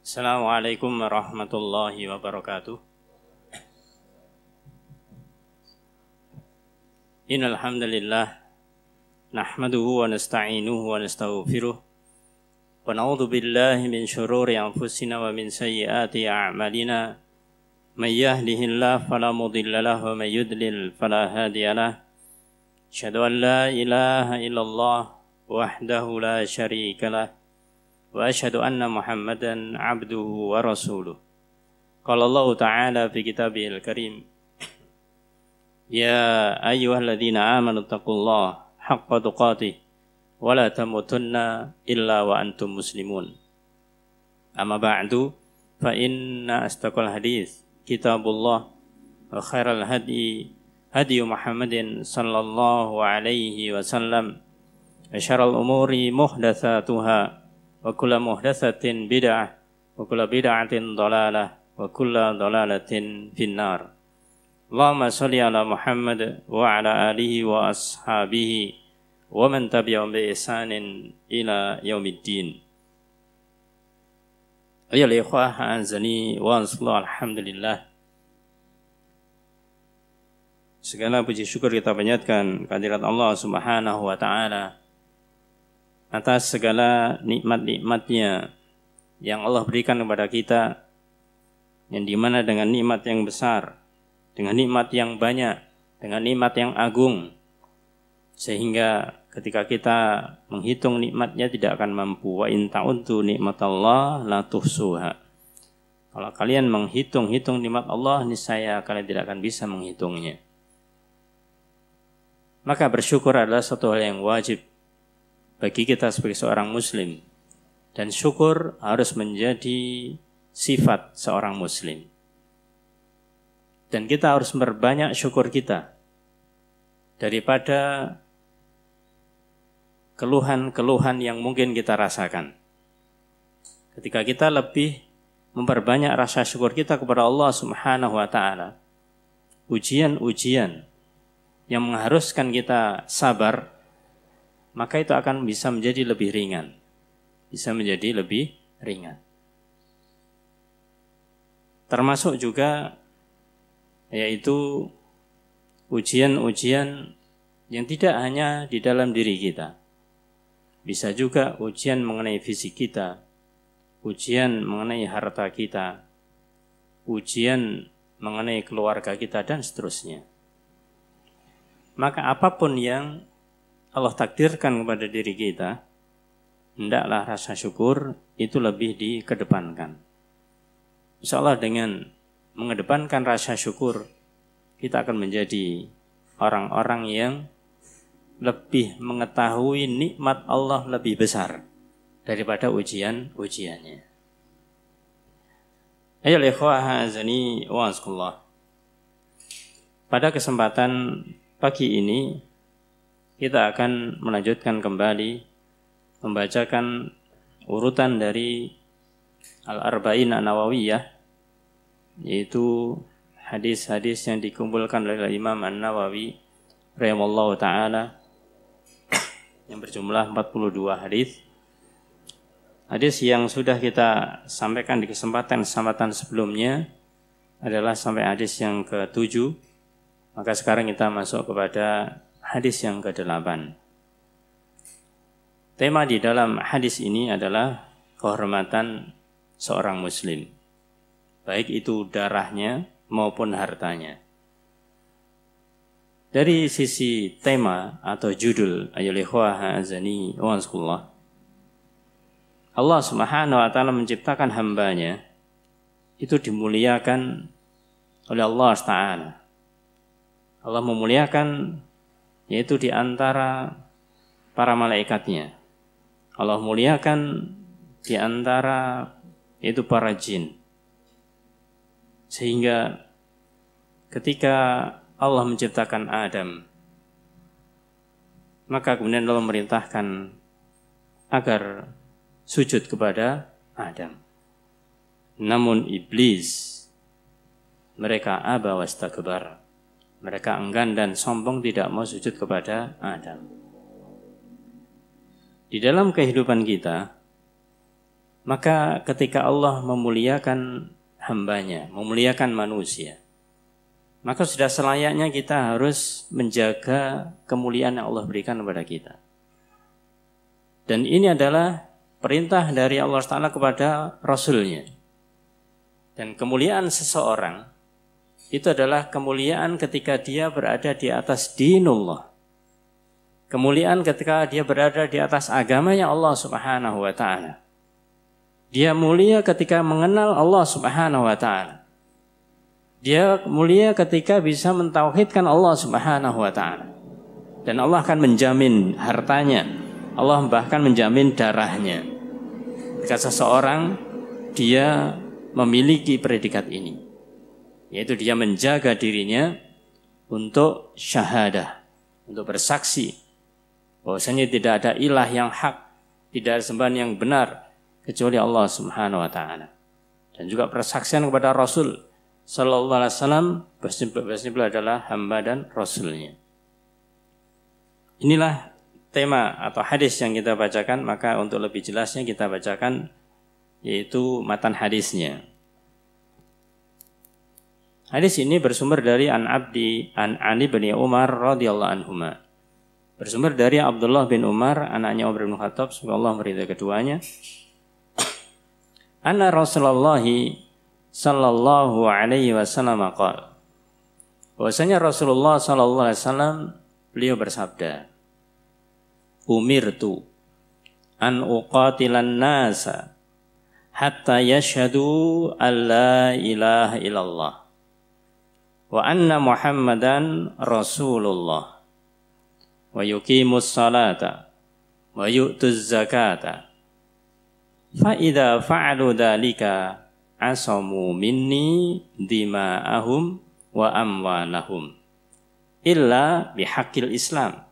Assalamualaikum warahmatullahi wabarakatuh. Innal hamdalillah nahmaduhu wa nasta'inuhu wa nastaghfiruh wa na'udzu billahi min shururi anfusina wa min sayyiati a'malina. May yahdihillahu fala mudilla lahu wa may yudlil fala hadiya lahu. Asyhadu an la ilaha illallah wahdahu la syarika lahu wa asyhadu anna Muhammadan abduhu wa rasuluh. Qala Allah Ta'ala fi kitabihil karim, ya ayyuhalladzina amanu taqullaha haqqa tuqatih wa la tamutunna illa wa antum muslimun. Amma ba'du, fa inna astaqal hadis kitabullah wa khairal hadi Muhammadin sallallahu alaihi wasallam wa syarrul umuri muhdatsatuha wa kullu muhdatsatin bid'ah wa kullu bid'atin dhalalah wa kullu dhalalatin finnar. Allahumma shalli ala Muhammad wa ala alihi wa ashabihi wa man tabi'ahum bi ihsanin ila yaumiddin. Ayyuhal ikhwah azani wa sallallahu alhamdulillah. Segala puji syukur kita panjatkan kehadirat Allah Subhanahu wa taala atas segala nikmat-nikmatnya yang Allah berikan kepada kita, yang dimana dengan nikmat yang besar, dengan nikmat yang banyak, dengan nikmat yang agung, sehingga ketika kita menghitung nikmatnya tidak akan mampu. Wa in ta'uddu nikmatallah la tuhsuha. Kalau kalian menghitung-hitung nikmat Allah, niscaya kalian tidak akan bisa menghitungnya. Maka bersyukur adalah satu hal yang wajib bagi kita sebagai seorang muslim, dan syukur harus menjadi sifat seorang muslim. Dan kita harus memperbanyak syukur kita daripada keluhan-keluhan yang mungkin kita rasakan. Ketika kita lebih memperbanyak rasa syukur kita kepada Allah Subhanahu wa taala, ujian-ujian yang mengharuskan kita sabar, maka itu akan bisa menjadi lebih ringan. Bisa menjadi lebih ringan. Termasuk juga yaitu ujian-ujian yang tidak hanya di dalam diri kita. Bisa juga ujian mengenai fisik kita, ujian mengenai harta kita, ujian mengenai keluarga kita, dan seterusnya. Maka apapun yang Allah takdirkan kepada diri kita, hendaklah rasa syukur itu lebih dikedepankan. Insyaallah dengan mengedepankan rasa syukur, kita akan menjadi orang-orang yang lebih mengetahui nikmat Allah lebih besar daripada ujian-ujiannya. Ayo ikhwah azani wa azkullah. Pada kesempatan pagi ini kita akan melanjutkan kembali membacakan urutan dari Al-Arba'in An-Nawawiyah, yaitu hadis-hadis yang dikumpulkan oleh Imam An-Nawawi rahimallahu ta'ala, yang berjumlah 42 hadis. Hadis yang sudah kita sampaikan di kesempatan sebelumnya adalah sampai hadis yang ke-7. Maka sekarang kita masuk kepada hadis yang ke-8. Tema di dalam hadis ini adalah kehormatan seorang muslim, baik itu darahnya maupun hartanya. Dari sisi tema atau judul, ayyuhal ikhwah azani wa azkullah, Allah Subhanahu wa taala menciptakan hambanya itu dimuliakan oleh Allah Ta'ala. Allah memuliakan yaitu di antara para malaikatnya. Allah muliakan di antara yaitu para jin. Sehingga ketika Allah menciptakan Adam, maka kemudian Allah memerintahkan agar sujud kepada Adam. Namun iblis, mereka aba wastakbar, mereka enggan dan sombong tidak mau sujud kepada Adam. Di dalam kehidupan kita, Maka ketika Allah memuliakan hambanya, memuliakan manusia, maka sudah selayaknya kita harus menjaga kemuliaan yang Allah berikan kepada kita. Dan ini adalah perintah dari Allah Ta'ala kepada Rasulnya. Dan kemuliaan seseorang itu adalah kemuliaan ketika dia berada di atas dinullah. Kemuliaan ketika dia berada di atas agamanya Allah Subhanahu wa Ta'ala. Dia mulia ketika mengenal Allah Subhanahu wa Ta'ala. Dia mulia ketika bisa mentauhidkan Allah Subhanahu wa Ta'ala. Dan Allah akan menjamin hartanya. Allah bahkan menjamin darahnya. Jika seseorang dia memiliki predikat ini, yaitu dia menjaga dirinya untuk syahadah, untuk bersaksi bahwasanya tidak ada ilah yang hak, tidak ada sembahan yang benar kecuali Allah Subhanahu wa Ta'ala. Dan juga persaksian kepada Rasul sallallahu alaihi wasallam bahwasanya beliau adalah hamba dan rasulnya. Inilah tema atau hadis yang kita bacakan, maka untuk lebih jelasnya kita bacakan yaitu matan hadisnya. Hadis ini bersumber dari an Ali bin Umar radhiyallahu anhuma. Bersumber dari Abdullah bin Umar, anaknya Umar bin Khattab, semoga Allah meridai keduanya. Anna Rasulullah sallallahu alaihi wasallam qala. Bahwasanya Rasulullah sallallahu alaihi wasallam beliau bersabda, "Umirtu an uqatilan nasa hatta yashhadu an la ilaha illallah wa anna Muhammadan Rasulullah wa yuqimus salata wa yu'tuz zakata fa idza fa'alu dzalika asamu minni dima'ahum wa amwalahum illa bihaqqil Islam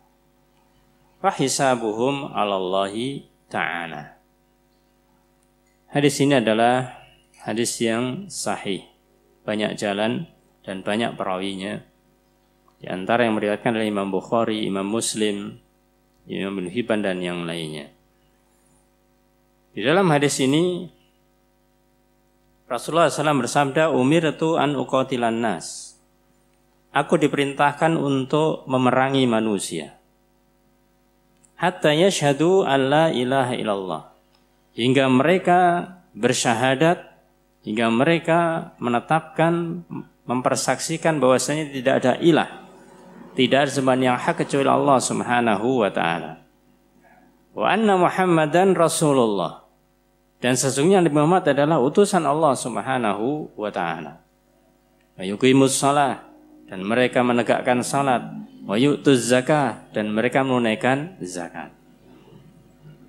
wa hisabuhum 'alallahi ta'ala." Hadis ini adalah hadis yang sahih, banyak jalan dan banyak perawinya. Di antara yang meriwayatkan adalah Imam Bukhari, Imam Muslim, Imam Ibnu Hibban dan yang lainnya. Di dalam hadis ini Rasulullah SAW bersabda, "Umirtu an uqatilan nas." Aku diperintahkan untuk memerangi manusia. Hatta yashhadu an la ilaha illallah. Hingga mereka bersyahadat, hingga mereka menetapkan, mempersaksikan bahwasanya tidak ada ilah, tidak ada sembahan yang hak kecuali Allah Subhanahu wa Ta'ala. Wa anna Muhammadan Rasulullah. Dan sesungguhnya Nabi Muhammad adalah utusan Allah Subhanahu wa Ta'ala. Wa yuqimus shalah, dan mereka menegakkan salat. Wa yu'tuz zakah, dan mereka menunaikan zakat.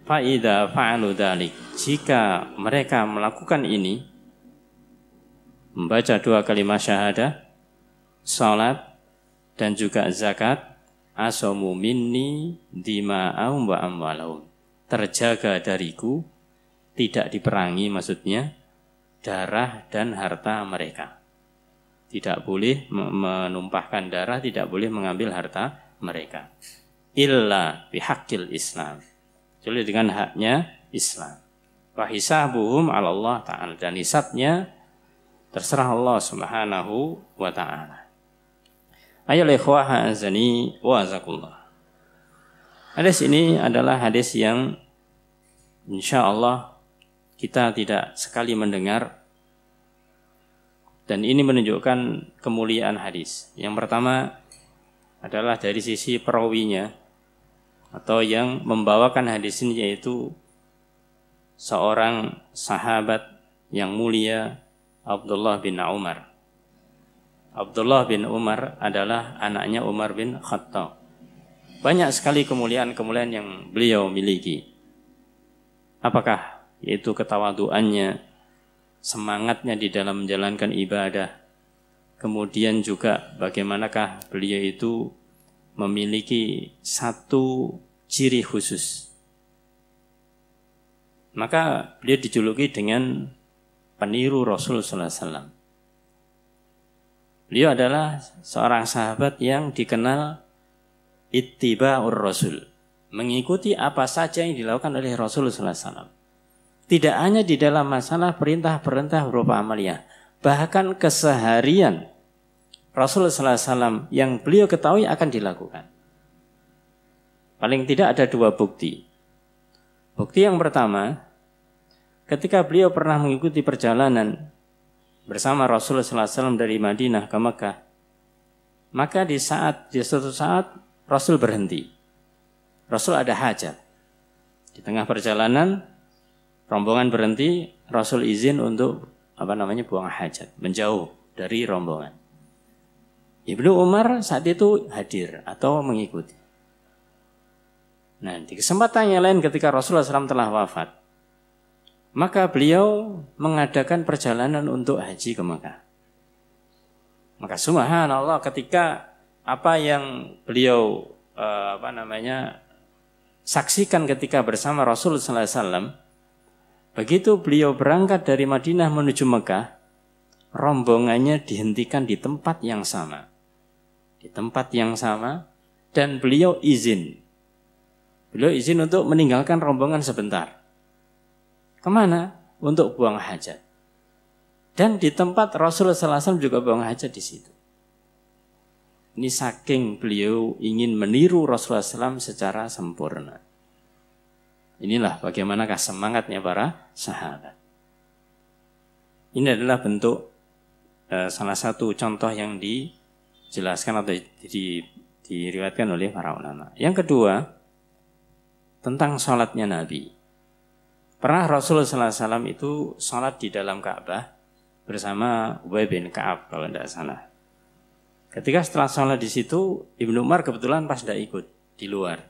Fa idza fa'alu dzalik, jika mereka melakukan ini, membaca 2 kalimat syahadah, salat dan juga zakat, asamu minni dima'ahum wa amwalahum, terjaga dariku, tidak diperangi, maksudnya darah dan harta mereka. Tidak boleh menumpahkan darah, tidak boleh mengambil harta mereka. Illa bihaqqil Islam, kecuali dengan haknya Islam. Wa hisabuhum 'ala Allah Ta'ala, dan hisabnya terserah Allah Subhanahu wa Ta'ala. Ayolah ikhwah azani wa azakullah. Hadis ini adalah hadis yang insyaallah kita tidak sekali mendengar, dan ini menunjukkan kemuliaan hadis. Yang pertama adalah dari sisi perawinya atau yang membawakan hadis ini, yaitu seorang sahabat yang mulia, Abdullah bin Umar. Abdullah bin Umar adalah anaknya Umar bin Khattab. Banyak sekali kemuliaan-kemuliaan yang beliau miliki. Apakah? Yaitu ketawaduannya, semangatnya di dalam menjalankan ibadah. Kemudian juga bagaimanakah beliau itu memiliki satu ciri khusus. Maka beliau dijuluki dengan peniru Rasul sallallahu alaihi wasallam. Beliau adalah seorang sahabat yang dikenal ittiba'ur Rasul, mengikuti apa saja yang dilakukan oleh Rasul sallallahu alaihi wasallam. Tidak hanya di dalam masalah perintah-perintah berupa amaliyah, bahkan keseharian Rasulullah SAW yang beliau ketahui akan dilakukan. Paling tidak ada dua bukti. Bukti yang pertama, ketika beliau pernah mengikuti perjalanan bersama Rasulullah SAW dari Madinah ke Mekah, maka di suatu saat Rasul berhenti. Rasul ada hajat. Di tengah perjalanan, rombongan berhenti, Rasul izin untuk buang hajat, menjauh dari rombongan. Ibnu Umar saat itu hadir atau mengikuti. Nah, di kesempatan yang lain ketika Rasulullah SAW telah wafat, maka beliau mengadakan perjalanan untuk haji ke Mekah. Maka subhanallah, ketika apa yang beliau saksikan ketika bersama Rasulullah SAW, begitu beliau berangkat dari Madinah menuju Mekah, rombongannya dihentikan di tempat yang sama. Di tempat yang sama, dan beliau izin. Beliau izin untuk meninggalkan rombongan sebentar. Kemana? Untuk buang hajat. Dan di tempat Rasulullah SAW juga buang hajat di situ. Ini saking beliau ingin meniru Rasulullah SAW secara sempurna. Inilah bagaimanakah semangatnya para sahabat. Ini adalah bentuk salah satu contoh yang dijelaskan atau diriwayatkan oleh para ulama. Yang kedua, tentang sholatnya Nabi. Pernah Rasulullah SAW itu sholat di dalam Ka'bah bersama Ubay bin Ka'ab kalau tidak salah. Ketika setelah sholat di situ, Ibnu Umar kebetulan pas tidak ikut di luar.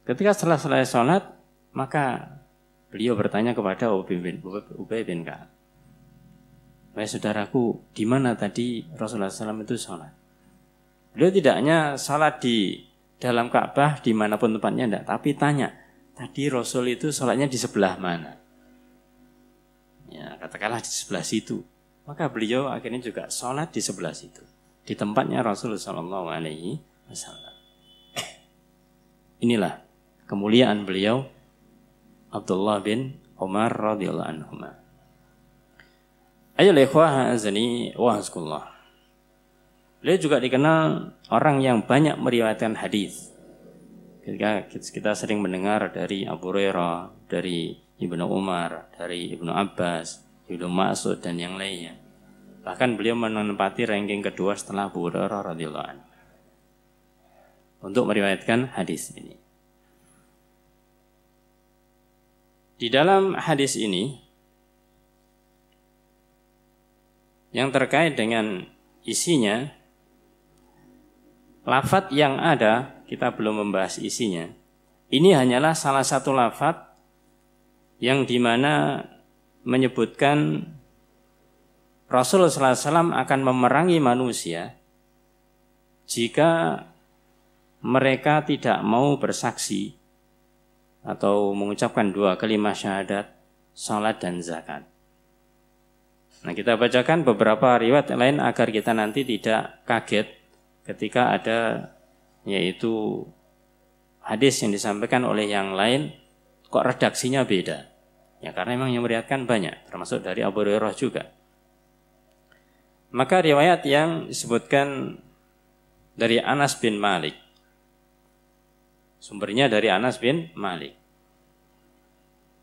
Ketika setelah selesai sholat, maka beliau bertanya kepada Ubay bin Ka'ab, "Wahai saudaraku, di mana tadi Rasulullah SAW itu sholat?" Beliau tidak hanya sholat di dalam Ka'bah dimanapun tempatnya, tidak, tapi tanya, tadi Rasul itu sholatnya di sebelah mana? Ya, katakanlah di sebelah situ. Maka beliau akhirnya juga sholat di sebelah situ, di tempatnya Rasulullah SAW. Inilah kemuliaan beliau, Abdullah bin Umar radhiyallahu anhu. Ayo ikhwah azani wa haskullah. Beliau juga dikenal orang yang banyak meriwayatkan hadis. Ketika kita sering mendengar dari Abu Hurairah, dari Ibnu Umar, dari Ibnu Abbas, Ibnu Mas'ud dan yang lainnya. Bahkan beliau menempati ranking kedua setelah Abu Hurairah radhiyallahu anhu untuk meriwayatkan hadis ini. Di dalam hadis ini yang terkait dengan isinya, lafadz yang ada, kita belum membahas isinya. Ini hanyalah salah satu lafadz yang dimana menyebutkan Rasulullah SAW akan memerangi manusia jika mereka tidak mau bersaksi atau mengucapkan dua kalimat syahadat, salat dan zakat. Nah, kita bacakan beberapa riwayat lain agar kita nanti tidak kaget ketika ada yaitu hadis yang disampaikan oleh yang lain kok redaksinya beda. Ya karena memang yang meriwayatkan banyak, termasuk dari Abu Hurairah juga. Maka riwayat yang disebutkan dari Anas bin Malik, sumbernya dari Anas bin Malik.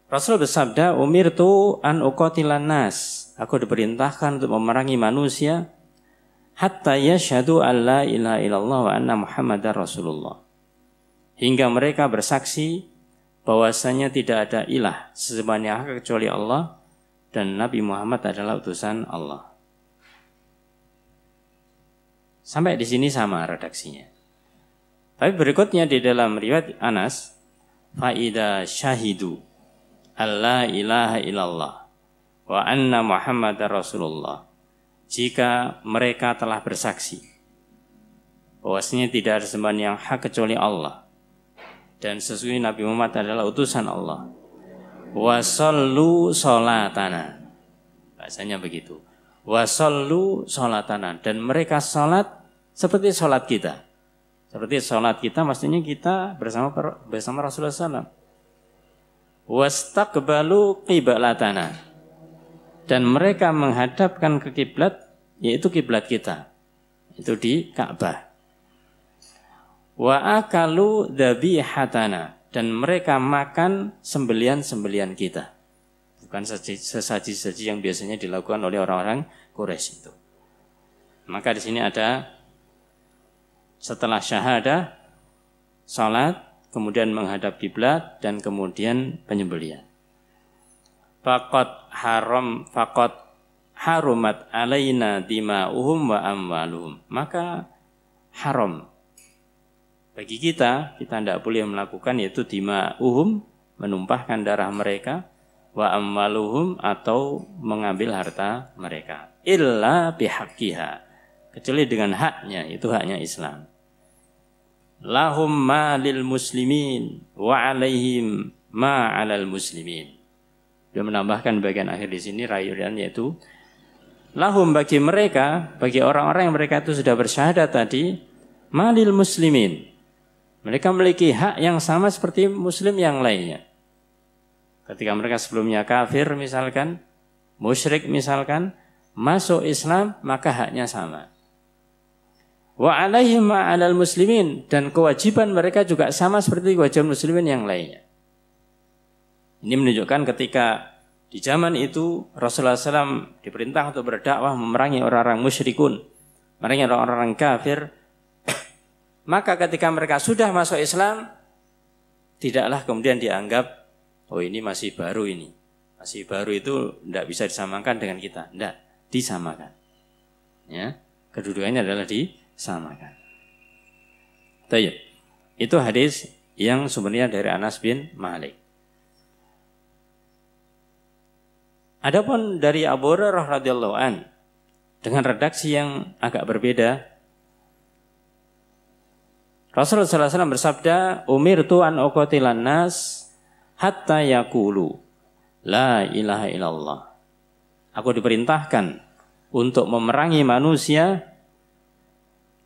Rasul bersabda, "Umirtu an uqatilan nas." Aku diperintahkan untuk memerangi manusia hatta yashhadu an la ilaha illallah wa anna Muhammadar Rasulullah. Hingga mereka bersaksi bahwasanya tidak ada ilah sesembahan yang hak kecuali Allah dan Nabi Muhammad adalah utusan Allah. Sampai di sini sama redaksinya. Tapi berikutnya di dalam riwayat Anas, faida syahidu alla ilaha illallah wa anna Muhammadar Rasulullah. Jika mereka telah bersaksi bahwasanya tidak ada sembahan yang hak kecuali Allah dan sesungguhnya Nabi Muhammad adalah utusan Allah. Wasallu sholatana. Bahasanya begitu. Wasallu sholatana. Dan mereka sholat seperti sholat kita. Seperti sholat kita maksudnya kita bersama Rasulullah SAW. wastaqbalu qiblatana, dan mereka menghadapkan ke kiblat, yaitu kiblat kita, itu di Ka'bah. Wa akalu dhabihatana, dan mereka makan sembelian-sembelian kita, bukan sesaji-saji yang biasanya dilakukan oleh orang-orang Quraisy itu. Maka di sini ada setelah syahadah, salat, kemudian menghadap kiblat, dan kemudian penyembelihan. Faqad harumat alaina dima'uhum wa amwaluhum. Maka haram bagi kita tidak boleh melakukan, yaitu dima'uhum, menumpahkan darah mereka, wa amwaluhum, atau mengambil harta mereka, illa bihaqqiha, kecuali dengan haknya, itu haknya Islam. Lahum ma lil muslimin wa alaihim ma 'alal muslimin. Dia menambahkan bagian akhir di sini rayuan, yaitu lahum, bagi mereka, bagi orang-orang yang mereka itu sudah bersyahadat tadi, ma lil muslimin, mereka memiliki hak yang sama seperti muslim yang lainnya. Ketika mereka sebelumnya kafir misalkan, musyrik misalkan, masuk Islam, maka haknya sama. Wa alaihim ma 'alal muslimin, dan kewajiban mereka juga sama seperti kewajiban muslimin yang lainnya. Ini menunjukkan ketika di zaman itu Rasulullah SAW diperintah untuk berdakwah memerangi orang-orang musyrikun, memerangi orang-orang kafir. Maka ketika mereka sudah masuk Islam, tidaklah kemudian dianggap, oh ini masih baru ini. Masih baru itu tidak bisa disamakan dengan kita. Tidak, disamakan. Ya, kedudukannya adalah disamakan. Tayyib. Itu hadis yang sumbernya dari Anas bin Malik. Adapun dari Abu Hurairah radhiyallahu an, dengan redaksi yang agak berbeda, Rasulullah SAW bersabda, umirtu an uqatilan nas hatta yaqulu la ilaha illallah. Aku diperintahkan untuk memerangi manusia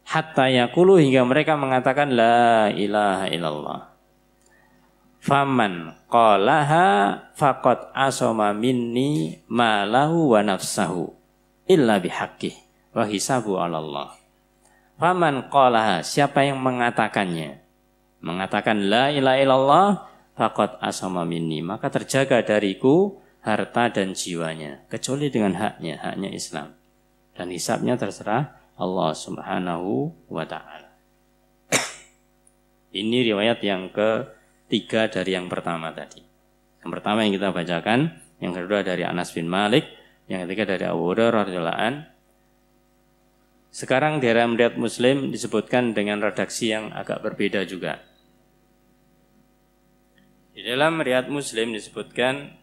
hatta yaqulu, hingga mereka mengatakan la ilaha illallah. Faman qalaha faqad asama minni ma lahu wa nafsahu illa bihaqqih wa hisabu 'ala Allah. Faman qalaha, siapa yang mengatakannya, mengatakan la ilaha illallah, faqad asama minni, maka terjaga dariku harta dan jiwanya, kecuali dengan haknya, haknya Islam, dan hisabnya terserah Allah Subhanahu wa ta'ala. Ini riwayat yang ketiga dari yang pertama tadi. Yang pertama yang kita bacakan, yang kedua dari Anas bin Malik, yang ketiga dari Abu Hurairah radhiyallahu anhu. Sekarang di dalam riwayat Muslim disebutkan dengan redaksi yang agak berbeda juga. Di dalam riwayat Muslim disebutkan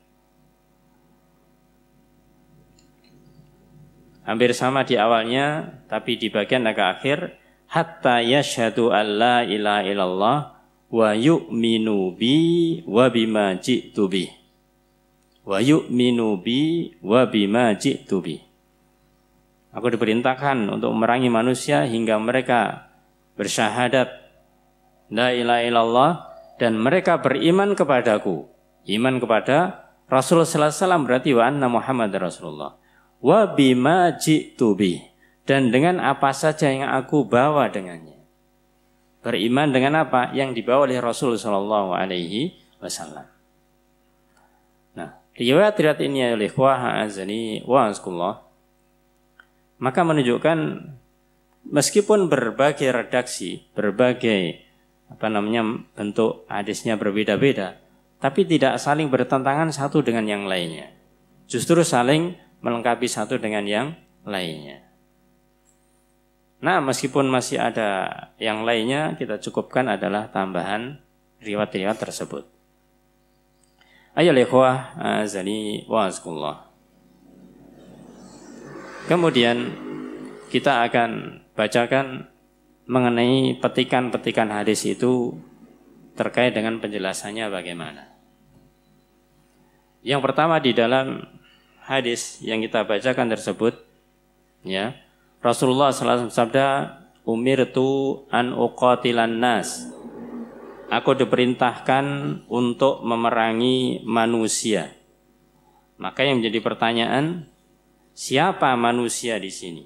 hampir sama di awalnya, tapi di bagian agak akhir, hatta yashhadu an la ilaha illallah wa yu'minu bi wa bima ji'tu bi. Wa yu'minu bi wa bima ji'tu bi. Aku diperintahkan untuk memerangi manusia hingga mereka bersyahadat la ilaha illallah, dan mereka beriman kepadaku. Iman kepada Rasulullah sallallahu alaihi wasallam berarti wa anna Muhammad Rasulullah. Wa bima ji'tu bi, dan dengan apa saja yang aku bawa dengannya. Beriman dengan apa yang dibawa oleh Rasul sallallahu alaihi wasallam. Nah, riwayat ini oleh ikhwah azani wa azkullah, maka menunjukkan meskipun berbagai redaksi, berbagai bentuk hadisnya berbeda-beda, tapi tidak saling bertentangan satu dengan yang lainnya. Justru saling melengkapi satu dengan yang lainnya. Nah, meskipun masih ada yang lainnya, kita cukupkan adalah tambahan riwayat-riwayat tersebut. Ayo ikhwah azani wa azkullah. Kemudian kita akan bacakan mengenai petikan-petikan hadis itu terkait dengan penjelasannya bagaimana. Yang pertama di dalam hadis yang kita bacakan tersebut, ya, Rasulullah SAW sabda, umirtu an uqatilan nas aku diperintahkan untuk memerangi manusia. Maka yang menjadi pertanyaan, siapa manusia di sini?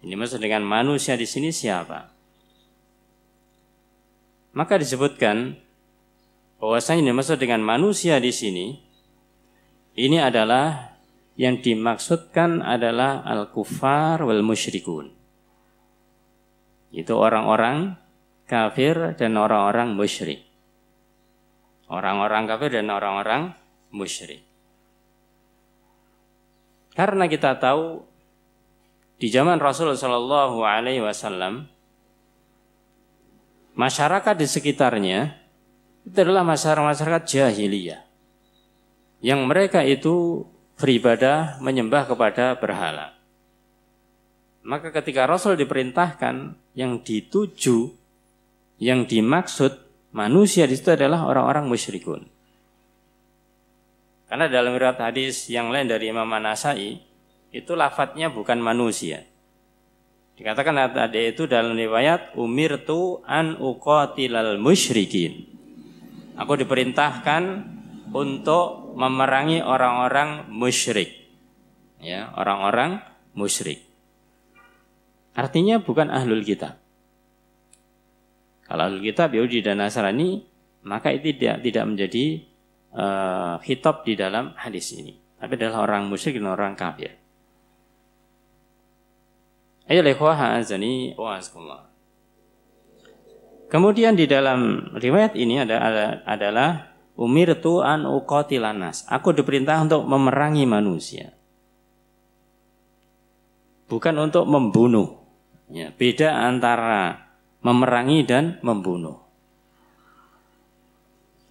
Ini maksud dengan manusia di sini siapa? Maka disebutkan bahwasanya ini maksud dengan manusia di sini, ini adalah yang dimaksudkan adalah al-kuffar wal musyrikun. Itu orang-orang kafir dan orang-orang musyrik. Orang-orang kafir dan orang-orang musyrik. Karena kita tahu di zaman Rasulullah Shallallahu Alaihi Wasallam, masyarakat di sekitarnya itu adalah masyarakat jahiliyah, yang mereka itu beribadah menyembah kepada berhala. Maka ketika Rasul diperintahkan, yang dituju, yang dimaksud manusia di situ adalah orang-orang musyrikun. Karena dalam riwayat hadis yang lain dari Imam An-Nasai, itu lafadznya bukan manusia. Dikatakan tadi itu dalam riwayat, umirtu an uqatilal musyrikin. Aku diperintahkan untuk memerangi orang-orang musyrik. Ya, orang-orang musyrik. Artinya bukan ahlul kitab. Kalau ahlul kitab Yahudi dan Nasrani, maka itu tidak menjadi khitab di dalam hadis ini. Tapi adalah orang musyrik dan orang kafir. Ayo ikhwah azani wa azkumullah. Kemudian di dalam riwayat ini adalah umirtu an uqatilan nas. Aku diperintah untuk memerangi manusia. Bukan untuk membunuh. Ya, beda antara memerangi dan membunuh.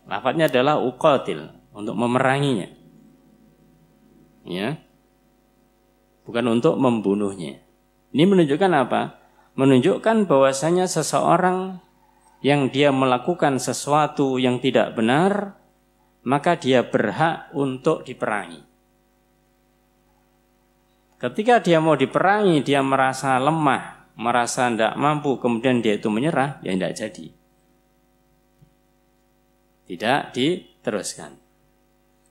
Lafadznya adalah uqatil, untuk memeranginya. Ya. Bukan untuk membunuhnya. Ini menunjukkan apa? Menunjukkan bahwasanya seseorang yang dia melakukan sesuatu yang tidak benar, maka dia berhak untuk diperangi. Ketika dia mau diperangi, dia merasa lemah, merasa tidak mampu, kemudian dia itu menyerah, ya tidak jadi. Tidak diteruskan.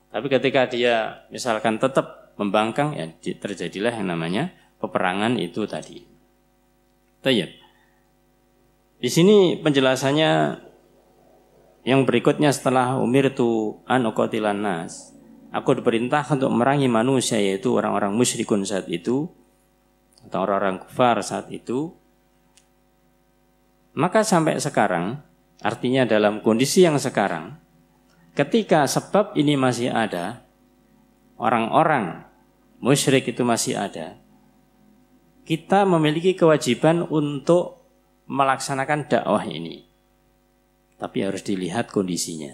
Tapi ketika dia misalkan tetap membangkang, ya terjadilah yang namanya peperangan itu tadi. Tayyib. Di sini penjelasannya yang berikutnya setelah umirtu an uqatilan nas. Aku diperintah untuk memerangi manusia, yaitu orang-orang musyrikun saat itu atau orang-orang kufar saat itu. Maka sampai sekarang, artinya dalam kondisi yang sekarang, ketika sebab ini masih ada, orang-orang musyrik itu masih ada, kita memiliki kewajiban untuk melaksanakan dakwah ini. Tapi harus dilihat kondisinya.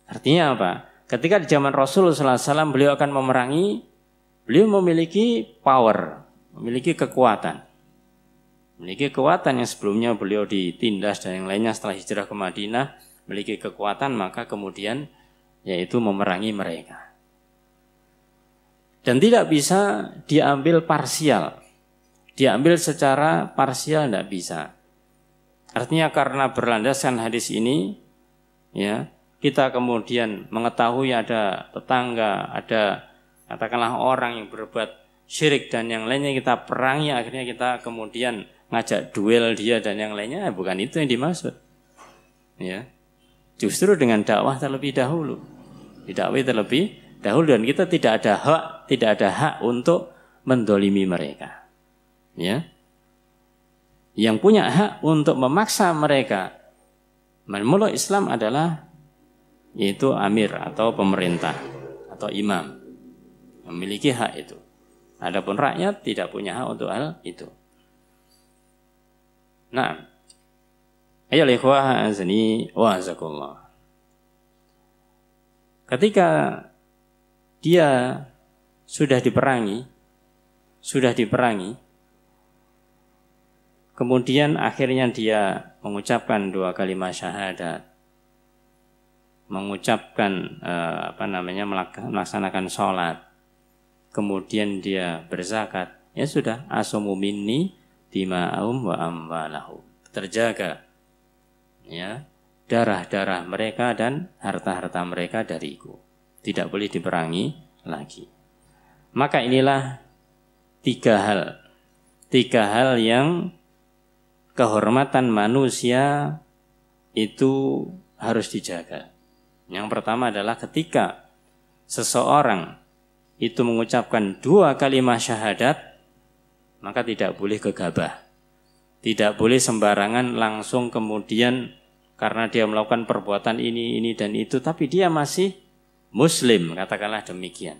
Artinya apa? Ketika di zaman Rasulullah SAW beliau akan memerangi, beliau memiliki power, memiliki kekuatan. Memiliki kekuatan yang sebelumnya beliau ditindas dan yang lainnya setelah hijrah ke Madinah, memiliki kekuatan, maka kemudian yaitu memerangi mereka. Dan tidak bisa diambil parsial. Diambil secara parsial tidak bisa. Artinya karena berlandaskan hadis ini, ya, kita kemudian mengetahui ada tetangga, ada katakanlah orang yang berbuat syirik dan yang lainnya kita perangi, akhirnya kita kemudian ngajak duel dia dan yang lainnya, bukan itu yang dimaksud. Ya. Justru dengan dakwah terlebih dahulu. Didakwai terlebih dahulu dan kita tidak ada hak untuk mendolimi mereka. Ya. Yang punya hak untuk memaksa mereka memeluk Islam adalah yaitu amir atau pemerintah atau imam, memiliki hak itu. Adapun rakyat tidak punya hak untuk hal itu. Nah, ayo ikhwah azani wa azakullah. Ketika dia sudah diperangi, kemudian akhirnya dia mengucapkan 2 kalimat syahadat, mengucapkan melaksanakan sholat, kemudian dia berzakat, ya sudah, asumu minni dima'ahum wa amwalahum, terjaga ya, darah-darah mereka dan harta-harta mereka dariku. Tidak boleh diperangi lagi. Maka inilah tiga hal yang kehormatan manusia itu harus dijaga. Yang pertama adalah ketika seseorang itu mengucapkan 2 kalimat syahadat, maka tidak boleh gegabah. Tidak boleh sembarangan langsung kemudian karena dia melakukan perbuatan ini dan itu, tapi dia masih muslim, katakanlah demikian.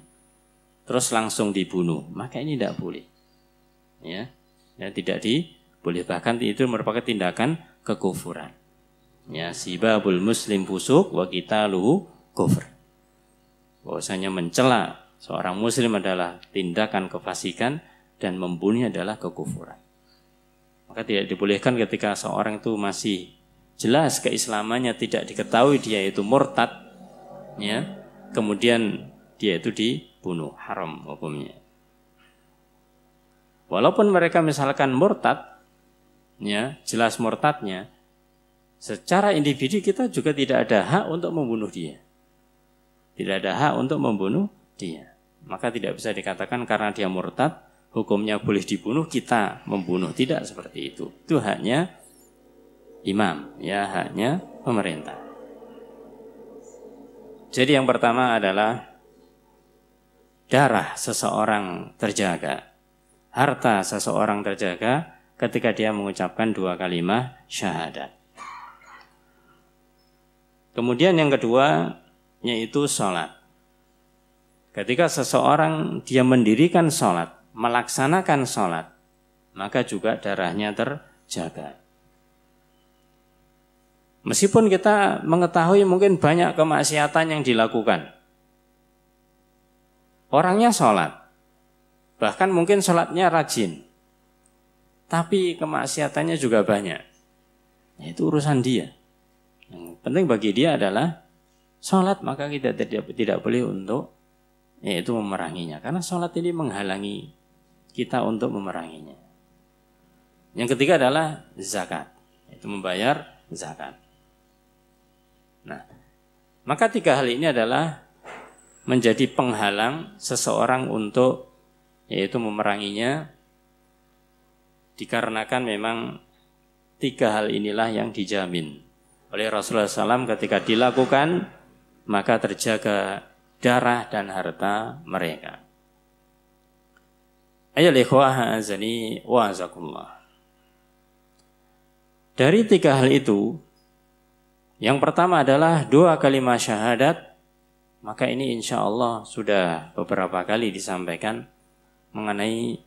Terus langsung dibunuh, maka ini tidak boleh. Ya, tidak boleh, bahkan itu merupakan tindakan kekufuran. Ya, sibabul muslim fusuk wa qitaluhu kufur. Bahwasanya mencela seorang muslim adalah tindakan kefasikan dan membunuhnya adalah kekufuran. Maka tidak dibolehkan ketika seorang itu masih jelas keislamannya, tidak diketahui dia itu murtad, ya, kemudian dia itu dibunuh, haram hukumnya. Walaupun mereka misalkan murtad, ya, jelas murtadnya, secara individu kita juga tidak ada hak untuk membunuh dia. Tidak ada hak untuk membunuh dia. Maka tidak bisa dikatakan karena dia murtad, hukumnya boleh dibunuh, kita membunuh. Tidak seperti itu. Itu haknya imam, ya, haknya pemerintah. Jadi yang pertama adalah darah seseorang terjaga, harta seseorang terjaga ketika dia mengucapkan 2 kalimat syahadat. Kemudian yang kedua yaitu sholat. Ketika seseorang dia mendirikan sholat, melaksanakan sholat, maka juga darahnya terjaga. Meskipun kita mengetahui mungkin banyak kemaksiatan yang dilakukan, orangnya sholat, bahkan mungkin sholatnya rajin, tapi kemaksiatannya juga banyak. Itu urusan dia. Yang penting bagi dia adalah sholat, maka kita tidak boleh untuk yaitu memeranginya, karena sholat ini menghalangi kita untuk memeranginya. Yang ketiga adalah zakat, yaitu membayar zakat. Nah, maka 3 hal ini adalah menjadi penghalang seseorang untuk yaitu memeranginya, dikarenakan memang 3 hal inilah yang dijamin oleh Rasulullah SAW ketika dilakukan, maka terjaga darah dan harta mereka. Ayyuhal ikhwah azani wa azakumullah. Dari 3 hal itu, yang pertama adalah 2 kalimat syahadat, maka ini insya Allah sudah beberapa kali disampaikan mengenai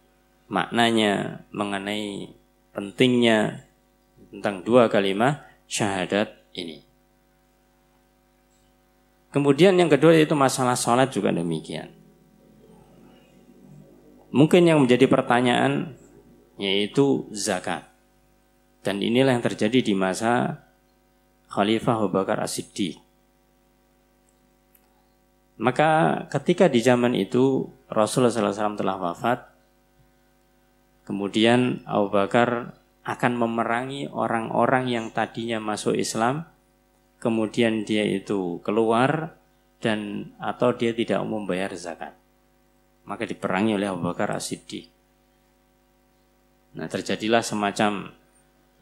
maknanya, mengenai pentingnya tentang 2 kalimat syahadat ini. Kemudian yang kedua yaitu masalah sholat juga demikian. Mungkin yang menjadi pertanyaan yaitu zakat. Dan inilah yang terjadi di masa Khalifah Abu Bakar As-Siddiq. Maka ketika di zaman itu Rasulullah SAW telah wafat, kemudian Abu Bakar akan memerangi orang-orang yang tadinya masuk Islam, kemudian dia itu keluar dan atau dia tidak membayar zakat. Maka diperangi oleh Abu Bakar As-Siddiq. Nah, terjadilah semacam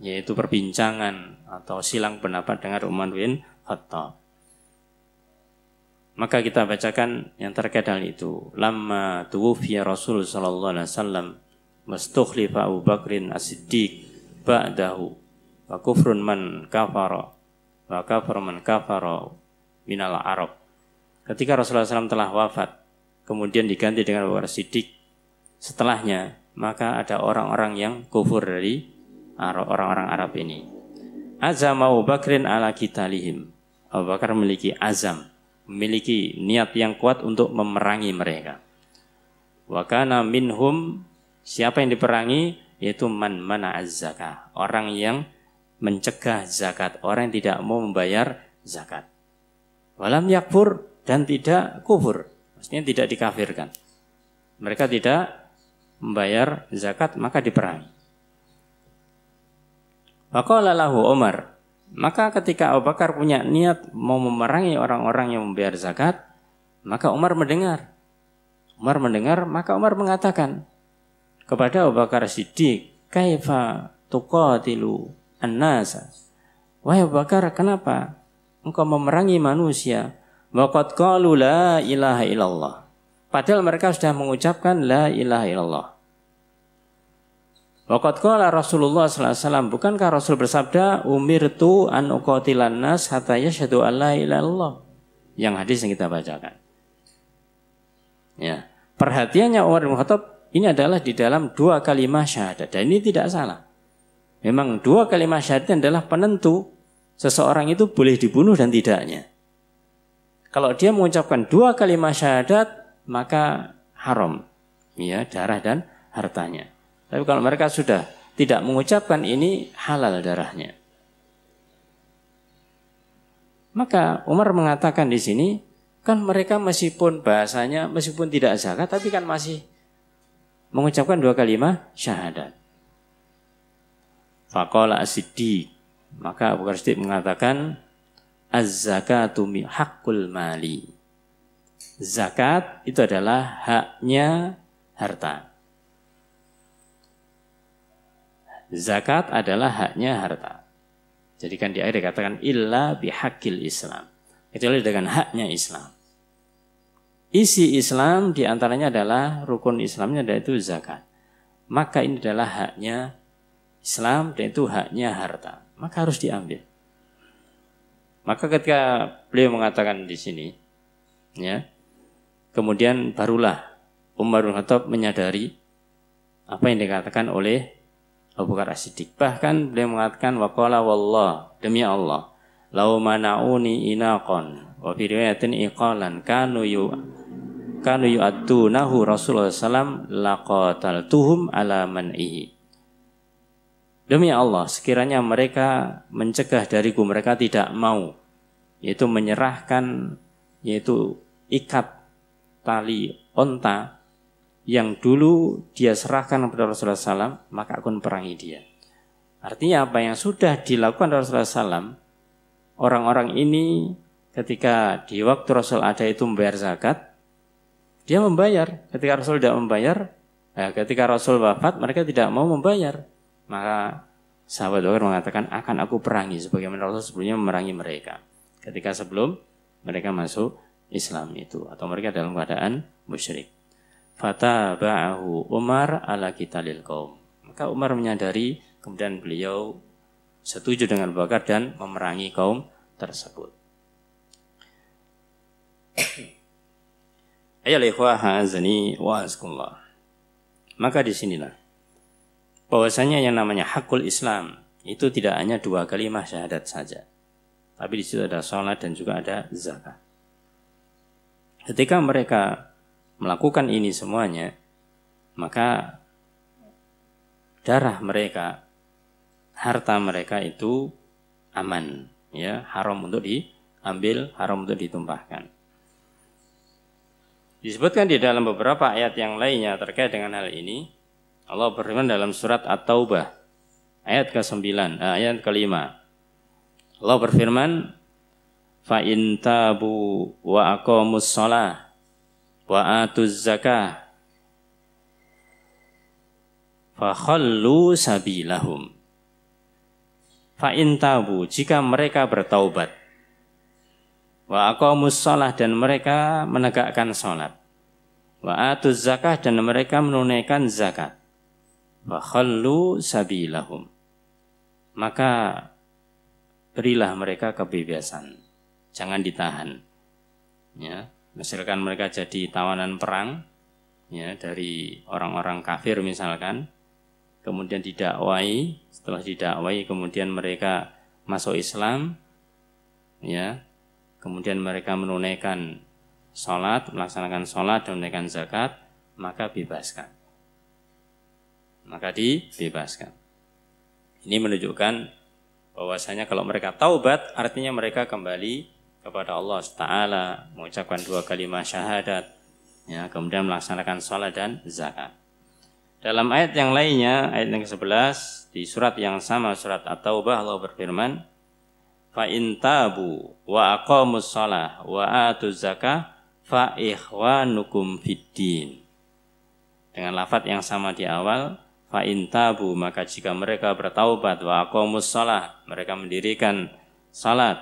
yaitu perbincangan atau silang pendapat dengan Umar bin Khattab. Maka kita bacakan yang terkait hal itu. Lamma tuwfiya Rasul sallallahu alaihi wasallam mastukhlifa Abu Bakrin As-Siddiq ba'dahu wa kufrun man kafara wa kafar man kafara minal Arab. Ketika Rasulullah SAW telah wafat, kemudian diganti dengan Abu Bakar Siddiq setelahnya, maka ada orang-orang yang kufur dari orang-orang Arab ini. Azam Abu Bakrin ala qitalihim. Abu Bakar memiliki azam, memiliki niat yang kuat untuk memerangi mereka. Wa kana minhum, siapa yang diperangi, yaitu man mana'az zakah, orang yang mencegah zakat, orang yang tidak mau membayar zakat. Walam yakfur, dan tidak kufur, maksudnya tidak dikafirkan. Mereka tidak membayar zakat, maka diperangi. Faqala lahu Umar, Maka ketika Abu Bakar punya niat mau memerangi orang-orang yang membayar zakat, maka Umar mendengar. Maka Umar mengatakan kepada Abu Bakar Siddiq, "Kaifa tuqatilu an-nasa?" Wahai Abu Bakar, kenapa engkau memerangi manusia? Waqad qalu la ilaha illallah. Padahal mereka sudah mengucapkan la ilaha illallah. Waqad qala Rasulullah sallallahu alaihi wasallam, bukankah Rasul bersabda, "Umirtu an uqatilan nas hatta yashhadu an la ilaha illallah." Yang hadis yang kita bacakan. Ya, perhatiannya Umar bin Khattab ini adalah di dalam dua kalimat syahadat, dan ini tidak salah. Memang dua kalimat syahadat adalah penentu seseorang itu boleh dibunuh dan tidaknya. Kalau dia mengucapkan dua kalimat syahadat, maka haram, ya, darah dan hartanya. Tapi kalau mereka sudah tidak mengucapkan, ini halal darahnya. Maka Umar mengatakan di sini, kan mereka meskipun bahasanya meskipun tidak zakat, tapi kan masih mengucapkan dua kalimat syahadat. Faqala as-Siddiq, maka Abu Bakar Siddiq mengatakan, az-zakatu haqqul mali. Zakat itu adalah haknya harta. Zakat adalah haknya harta. Jadi kan di ayat dikatakan illa bihaqqil Islam. Kecuali dengan haknya Islam. Isi Islam diantaranya adalah rukun Islamnya yaitu zakat. Maka ini adalah haknya Islam dan itu haknya harta. Maka harus diambil. Maka ketika beliau mengatakan di sini, ya, kemudian barulah Umar bin Khattab menyadari apa yang dikatakan oleh Abu Bakar As-Siddiq. Bahkan beliau mengatakan waqala wallah, demi Allah, lau mana'uni inaqan wa fi riwayatin iqalan kanu yu'addunahu Rasulullah sallam laqataltuhum ala man'ihi. Demi Allah, sekiranya mereka mencegah dariku, mereka tidak mau, yaitu menyerahkan, yaitu ikat tali onta yang dulu dia serahkan kepada Rasulullah SAW, maka aku perangi dia. Artinya apa yang sudah dilakukan Rasulullah SAW, orang-orang ini ketika di waktu Rasul ada itu membayar zakat, dia membayar. Ketika Rasul tidak membayar, ketika Rasul wafat, mereka tidak mau membayar. Maka sahabat Bakar mengatakan akan aku perangi sebagaimana Rasul sebelumnya memerangi mereka ketika sebelum mereka masuk Islam itu atau mereka dalam keadaan musyrik. Fataba'ahu Umar ala qitalil qaum. Maka Umar menyadari, kemudian beliau setuju dengan Abu Bakar dan memerangi kaum tersebut. Ayyuhal ikhwah azani wa azkumullah. Maka disinilah bahwasanya yang namanya hakul Islam itu tidak hanya dua kalimat syahadat saja, tapi di situ ada sholat dan juga ada zakat. Ketika mereka melakukan ini semuanya, maka darah mereka, harta mereka itu aman, ya, haram untuk diambil, haram untuk ditumpahkan. Disebutkan di dalam beberapa ayat yang lainnya terkait dengan hal ini. Allah berfirman dalam surat At-Taubah ayat ke-9, ayat ke-5. Allah berfirman, "Fa in tabu wa aqamus shalah wa atuz zakah fa khallu sabilahum." Fa in tabu, jika mereka bertaubat, wa aqamus shalah, dan mereka menegakkan salat, wa atuz zakah, dan mereka menunaikan zakat, fakhallu sabilahum, maka berilah mereka kebebasan, jangan ditahan. Ya, misalkan mereka jadi tawanan perang, ya, dari orang-orang kafir misalkan, kemudian didakwai, setelah didakwai kemudian mereka masuk Islam, ya, kemudian mereka menunaikan sholat, melaksanakan sholat dan menunaikan zakat, maka bebaskan. Maka dibebaskan. Ini menunjukkan bahwasanya kalau mereka taubat, artinya mereka kembali kepada Allah Ta'ala, mengucapkan dua kalimat syahadat, ya, kemudian melaksanakan sholat dan zakat. Dalam ayat yang lainnya, ayat yang ke-11 di surat yang sama, surat At-Taubah, Allah berfirman, fa in tabu wa aqamus shalah wa atuz zakah fa ikhwanukum fiddin. Dengan lafaz yang sama di awal, fa in tabu, maka jika mereka bertaubat, wa aqamus shalah, mereka mendirikan salat,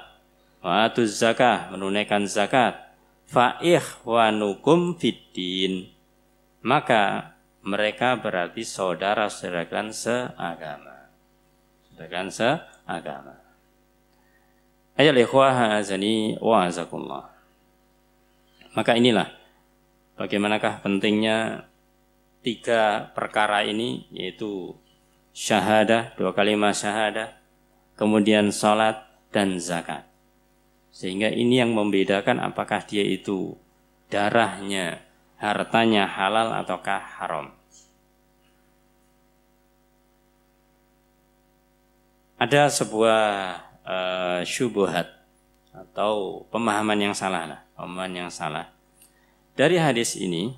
wa atuz zakah, menunaikan zakat, fa ikhwanukum fiddin, maka mereka berarti saudara-saudara kalian seagama. Saudara kalian seagama. Ayol ikhwah azani wa azakullah. Maka inilah bagaimanakah pentingnya 3 perkara ini, yaitu syahadah, 2 kalimat syahadah, kemudian salat dan zakat. Sehingga ini yang membedakan apakah dia itu darahnya, hartanya halal ataukah haram. Ada sebuah syubhat atau pemahaman yang salah dari hadis ini.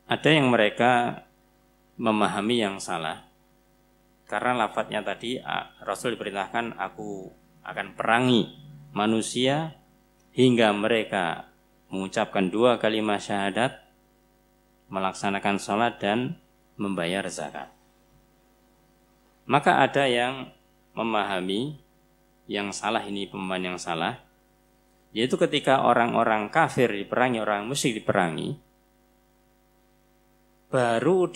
Ada yang mereka memahami yang salah karena lafadznya tadi, Rasul diperintahkan, aku akan perangi manusia hingga mereka mengucapkan 2 kalimat syahadat, melaksanakan sholat dan membayar zakat. Maka ada yang memahami yang salah, ini pemahaman yang salah, yaitu ketika orang-orang kafir diperangi, orang musyrik diperangi, baru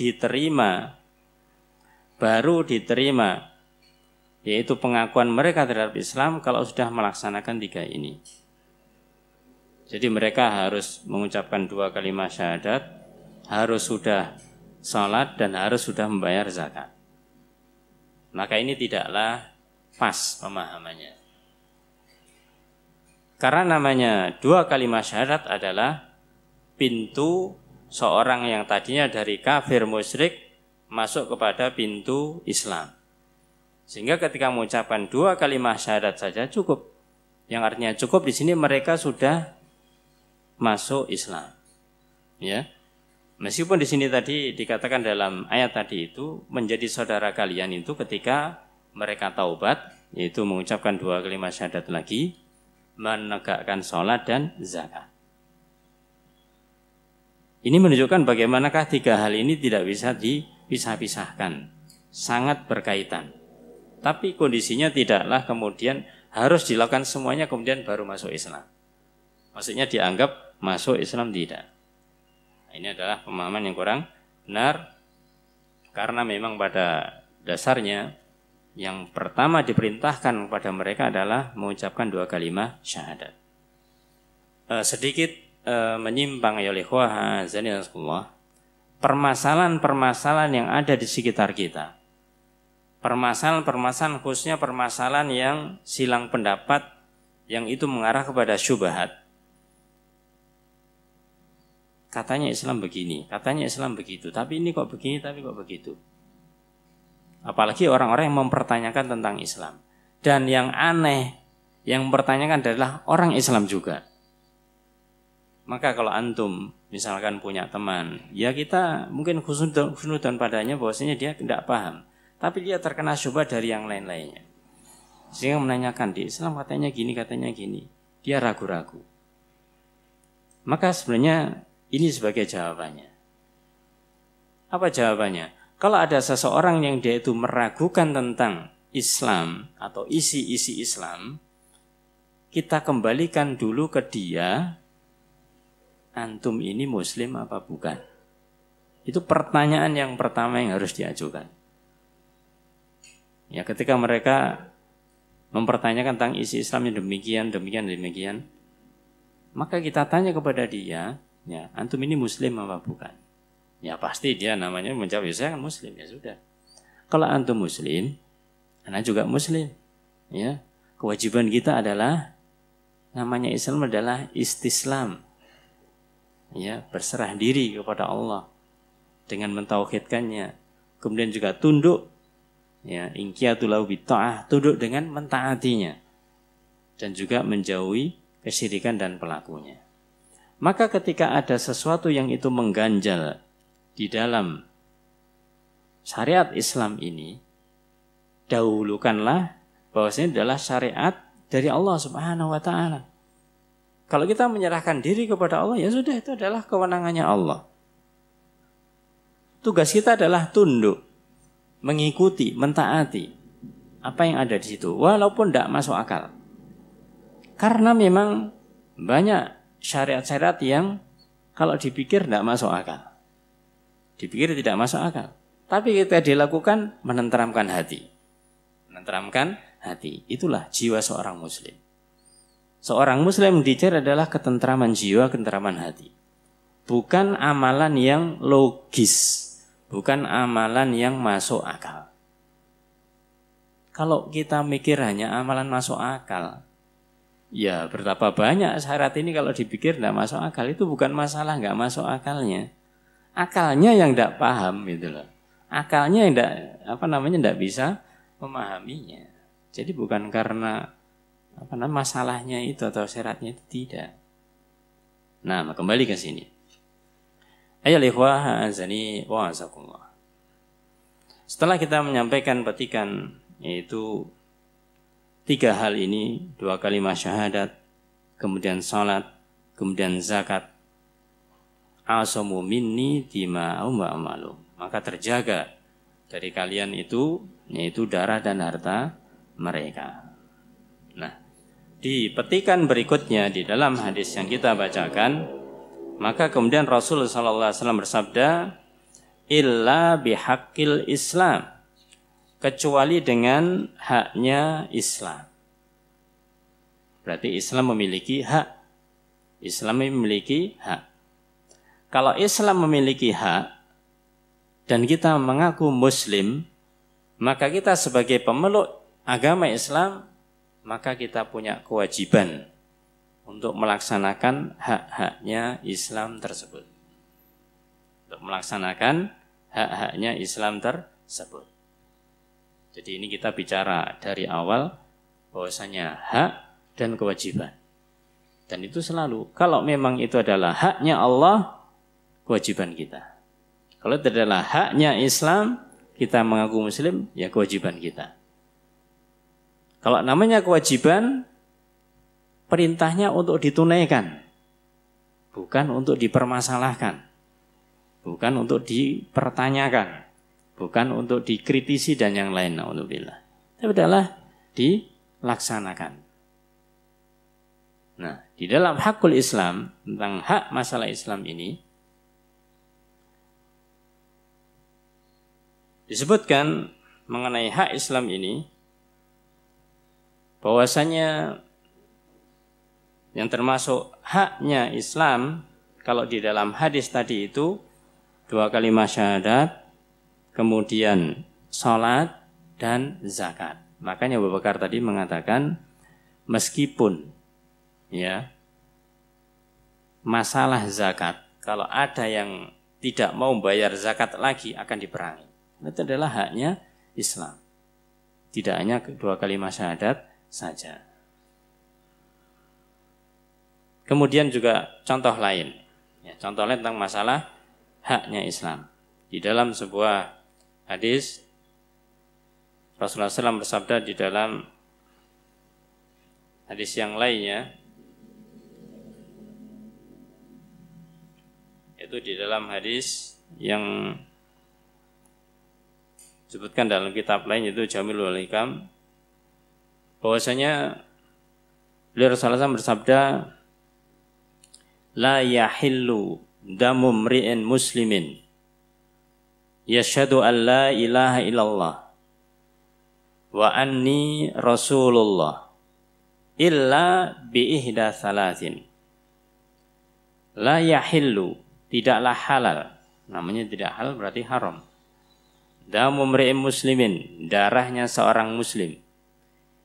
diterima yaitu pengakuan mereka terhadap Islam kalau sudah melaksanakan 3 ini. Jadi mereka harus mengucapkan 2 kalimat syahadat, harus sudah salat dan harus sudah membayar zakat. Maka ini tidaklah pas pemahamannya. Karena namanya 2 kalimat syahadat adalah pintu seorang yang tadinya dari kafir musyrik masuk kepada pintu Islam. Sehingga ketika mengucapkan 2 kalimat syahadat saja cukup. Yang artinya cukup di sini mereka sudah masuk Islam. Ya. Meskipun di sini tadi dikatakan dalam ayat tadi itu menjadi saudara kalian itu ketika mereka taubat, yaitu mengucapkan 2 kalimat syahadat lagi, menegakkan sholat dan zakat. Ini menunjukkan bagaimanakah 3 hal ini tidak bisa dipisah-pisahkan, sangat berkaitan. Tapi kondisinya tidaklah kemudian harus dilakukan semuanya kemudian baru masuk Islam. Maksudnya dianggap masuk Islam, tidak. Ini adalah pemahaman yang kurang benar, karena memang pada dasarnya yang pertama diperintahkan kepada mereka adalah mengucapkan 2 kalimat syahadat. Sedikit menyimpang ya ikhwah azani Allah, permasalahan-permasalahan yang ada di sekitar kita, permasalahan khususnya permasalahan yang silang pendapat, yang itu mengarah kepada syubhat. Katanya Islam begini, katanya Islam begitu, tapi ini kok begini, tapi kok begitu. Apalagi orang-orang yang mempertanyakan tentang Islam. Dan yang aneh, yang mempertanyakan adalah orang Islam juga. Maka kalau antum misalkan punya teman, ya kita mungkin khusnudan padanya bahwasanya dia tidak paham, tapi dia terkena syubhat dari yang lain-lainnya. Sehingga menanyakan, di Islam katanya gini, dia ragu-ragu. Maka sebenarnya ini sebagai jawabannya. Apa jawabannya? Kalau ada seseorang yang dia itu meragukan tentang Islam atau isi-isi Islam, kita kembalikan dulu ke dia, antum ini muslim apa bukan? Itu pertanyaan yang pertama yang harus diajukan. Ya, ketika mereka mempertanyakan tentang isi Islam yang demikian, maka kita tanya kepada dia, ya, antum ini muslim apa bukan? Ya pasti dia namanya menjawab, ya saya kan muslim, ya sudah. Kalau antum muslim, anak juga muslim. Ya, kewajiban kita adalah, namanya Islam adalah istislam. Ya, berserah diri kepada Allah dengan mentauhidkannya. Kemudian juga tunduk, ya, inqiyatu lahu bitta'ah, tunduk dengan mentaatinya. Dan juga menjauhi kesyirikan dan pelakunya. Maka ketika ada sesuatu yang itu mengganjal di dalam syariat Islam ini, dahulukanlah bahwasanya adalah syariat dari Allah Subhanahu wa taala. Kalau kita menyerahkan diri kepada Allah, ya sudah, itu adalah kewenangannya Allah. Tugas kita adalah tunduk, mengikuti, mentaati apa yang ada di situ, walaupun tidak masuk akal. Karena memang banyak syariat-syariat yang kalau dipikir tidak masuk akal. Dipikir tidak masuk akal. Tapi ketika dilakukan, menenteramkan hati. Menenteramkan hati. Itulah jiwa seorang muslim. Seorang muslim dicari adalah ketentraman jiwa, ketentraman hati. Bukan amalan yang logis. Bukan amalan yang masuk akal. Kalau kita mikir hanya amalan masuk akal, ya betapa banyak syarat ini kalau dipikir tidak masuk akal. Itu bukan masalah nggak masuk akalnya. Akalnya yang tidak paham gitu loh. Akalnya yang tidak bisa memahaminya. Jadi bukan karena masalahnya itu atau syaratnya itu, tidak. Nah, kembali ke sini. Ayyuhal ikhwah azani wa azakumullah. Setelah kita menyampaikan petikan yaitu 3 hal ini, 2 kalimat syahadat, kemudian salat, kemudian zakat, asamu minni dima'um wa amalum, maka terjaga dari kalian itu yaitu darah dan harta mereka. Nah, di petikan berikutnya di dalam hadis yang kita bacakan, maka kemudian Rasulullah SAW bersabda, illa bihaqqil Islam, kecuali dengan haknya Islam. Berarti Islam memiliki hak. Islam memiliki hak. Kalau Islam memiliki hak dan kita mengaku Muslim, maka kita sebagai pemeluk agama Islam, maka kita punya kewajiban untuk melaksanakan hak-haknya Islam tersebut. Untuk melaksanakan hak-haknya Islam tersebut. Jadi ini kita bicara dari awal bahwasanya hak dan kewajiban. Dan itu selalu, kalau memang itu adalah haknya Allah, kewajiban kita. Kalau itu adalah haknya Islam, kita mengaku Muslim, ya kewajiban kita. Kalau namanya kewajiban, perintahnya untuk ditunaikan, bukan untuk dipermasalahkan, bukan untuk dipertanyakan, bukan untuk dikritisi dan yang lain, naudzubillah. Tapi adalah dilaksanakan. Nah, di dalam hakul Islam, tentang hak masalah Islam ini, disebutkan mengenai hak Islam ini, bahwasanya yang termasuk haknya Islam, kalau di dalam hadis tadi itu, 2 kalimat syahadat, kemudian salat dan zakat. Makanya Abu Bakar tadi mengatakan, meskipun ya masalah zakat, kalau ada yang tidak mau bayar zakat lagi akan diperangi. Itu adalah haknya Islam. Tidak hanya 2 kalimat syahadat saja. Kemudian juga contoh lain. Ya, contoh lain tentang masalah haknya Islam. Di dalam sebuah hadis, Rasulullah SAW bersabda di dalam hadis yang lainnya, itu di dalam hadis yang disebutkan dalam kitab lain, yaitu Jamilul Hikam, bahwasanya beliau Rasulullah SAW bersabda, la yahillu damu mri'in muslimin yashhadu an la ilaha illallah wa anni rasulullah illa bi ihda thalathin. La yahillu, tidaklah halal. Namanya tidak halal berarti haram. Damu mri'in muslimin, darahnya seorang muslim.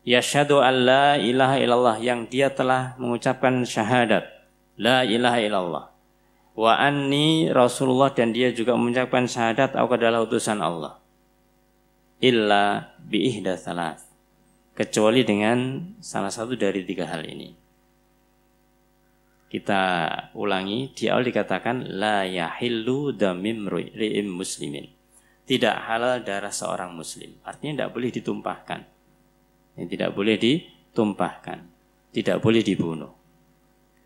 Yashhadu an la ilaha illallah, yang dia telah mengucapkan syahadat la ilaha illallah. Wa anni rasulullah, dan dia juga mengucapkan syahadat aku adalah utusan Allah. Illa bi ihda thalath, kecuali dengan salah satu dari 3 hal ini. Kita ulangi, di awal dikatakan la yahillu damim ri'im muslimin. Tidak halal darah seorang muslim. Artinya tidak boleh ditumpahkan. Yang tidak boleh ditumpahkan, tidak boleh dibunuh.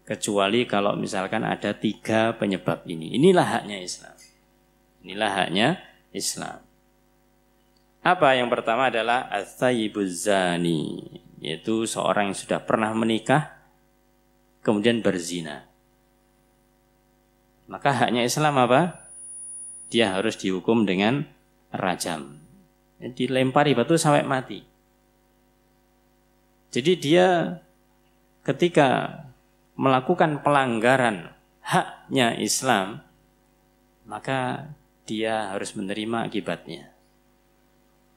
Kecuali kalau misalkan ada 3 penyebab ini. Inilah haknya Islam. Inilah haknya Islam. Apa yang pertama adalah ats-tsayyibuz zani, yaitu seorang yang sudah pernah menikah kemudian berzina. Maka haknya Islam apa? Dia harus dihukum dengan rajam. Dilempari batu sampai mati. Jadi dia ketika melakukan pelanggaran haknya Islam, maka dia harus menerima akibatnya.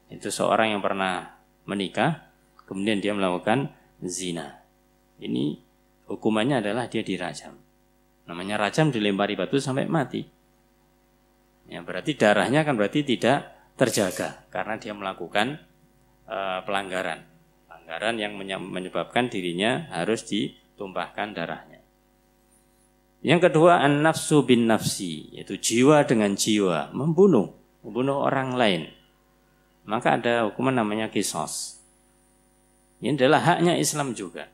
Itu seorang yang pernah menikah, kemudian dia melakukan zina. Ini hukumannya adalah dia dirajam. Namanya rajam, dilempari batu sampai mati. Ya, berarti darahnya kan berarti tidak terjaga karena dia melakukan pelanggaran. Pelanggaran yang menyebabkan dirinya harus ditumpahkan darahnya. Yang kedua, an-nafsu bin nafsi, yaitu jiwa dengan jiwa, membunuh orang lain. Maka ada hukuman namanya qisas. Ini adalah haknya Islam juga.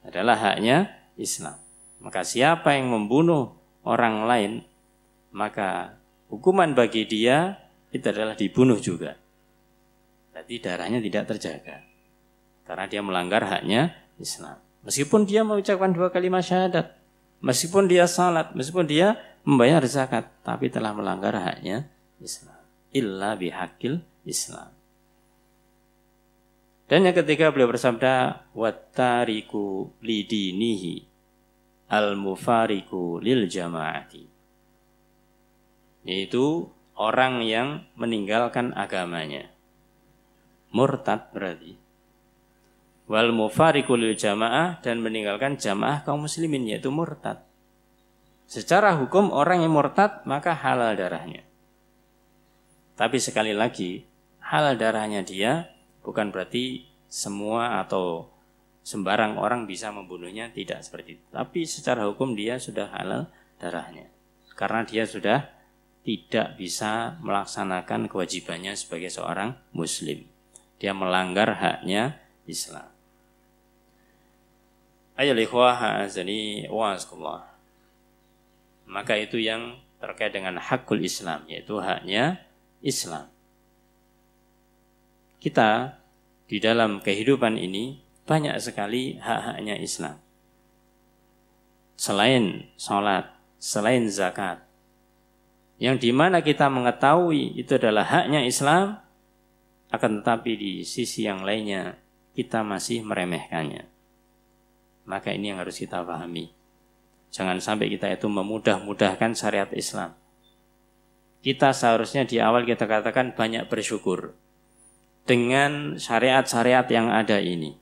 Adalah haknya Islam. Maka siapa yang membunuh orang lain, maka hukuman bagi dia itu adalah dibunuh juga. Berarti darahnya tidak terjaga. Karena dia melanggar haknya Islam. Meskipun dia mengucapkan 2 kalimat syahadat, meskipun dia salat, meskipun dia membayar zakat, tapi telah melanggar haknya Islam. Illa bihaqil Islam. Dan yang ketiga beliau bersabda, wattariku lidinihi al-mufariku lil jama'ati, yaitu orang yang meninggalkan agamanya. Murtad berarti. Wal mufariku lil jama'ah, dan meninggalkan jamaah kaum muslimin, yaitu murtad. Secara hukum orang yang murtad maka halal darahnya. Tapi sekali lagi, halal darahnya dia bukan berarti semua atau sembarang orang bisa membunuhnya, tidak seperti itu. Tapi secara hukum dia sudah halal darahnya. Karena dia sudah tidak bisa melaksanakan kewajibannya sebagai seorang muslim. Dia melanggar haknya Islam. Ayyuhal ikhwah a'azzani wa azkumullah. Maka itu yang terkait dengan hakul Islam, yaitu haknya Islam. Kita di dalam kehidupan ini banyak sekali hak-haknya Islam. Selain sholat, selain zakat, yang dimana kita mengetahui itu adalah haknya Islam, akan tetapi di sisi yang lainnya kita masih meremehkannya. Maka ini yang harus kita pahami. Jangan sampai kita itu memudah-mudahkan syariat Islam. Kita seharusnya di awal kita katakan banyak bersyukur dengan syariat-syariat yang ada ini.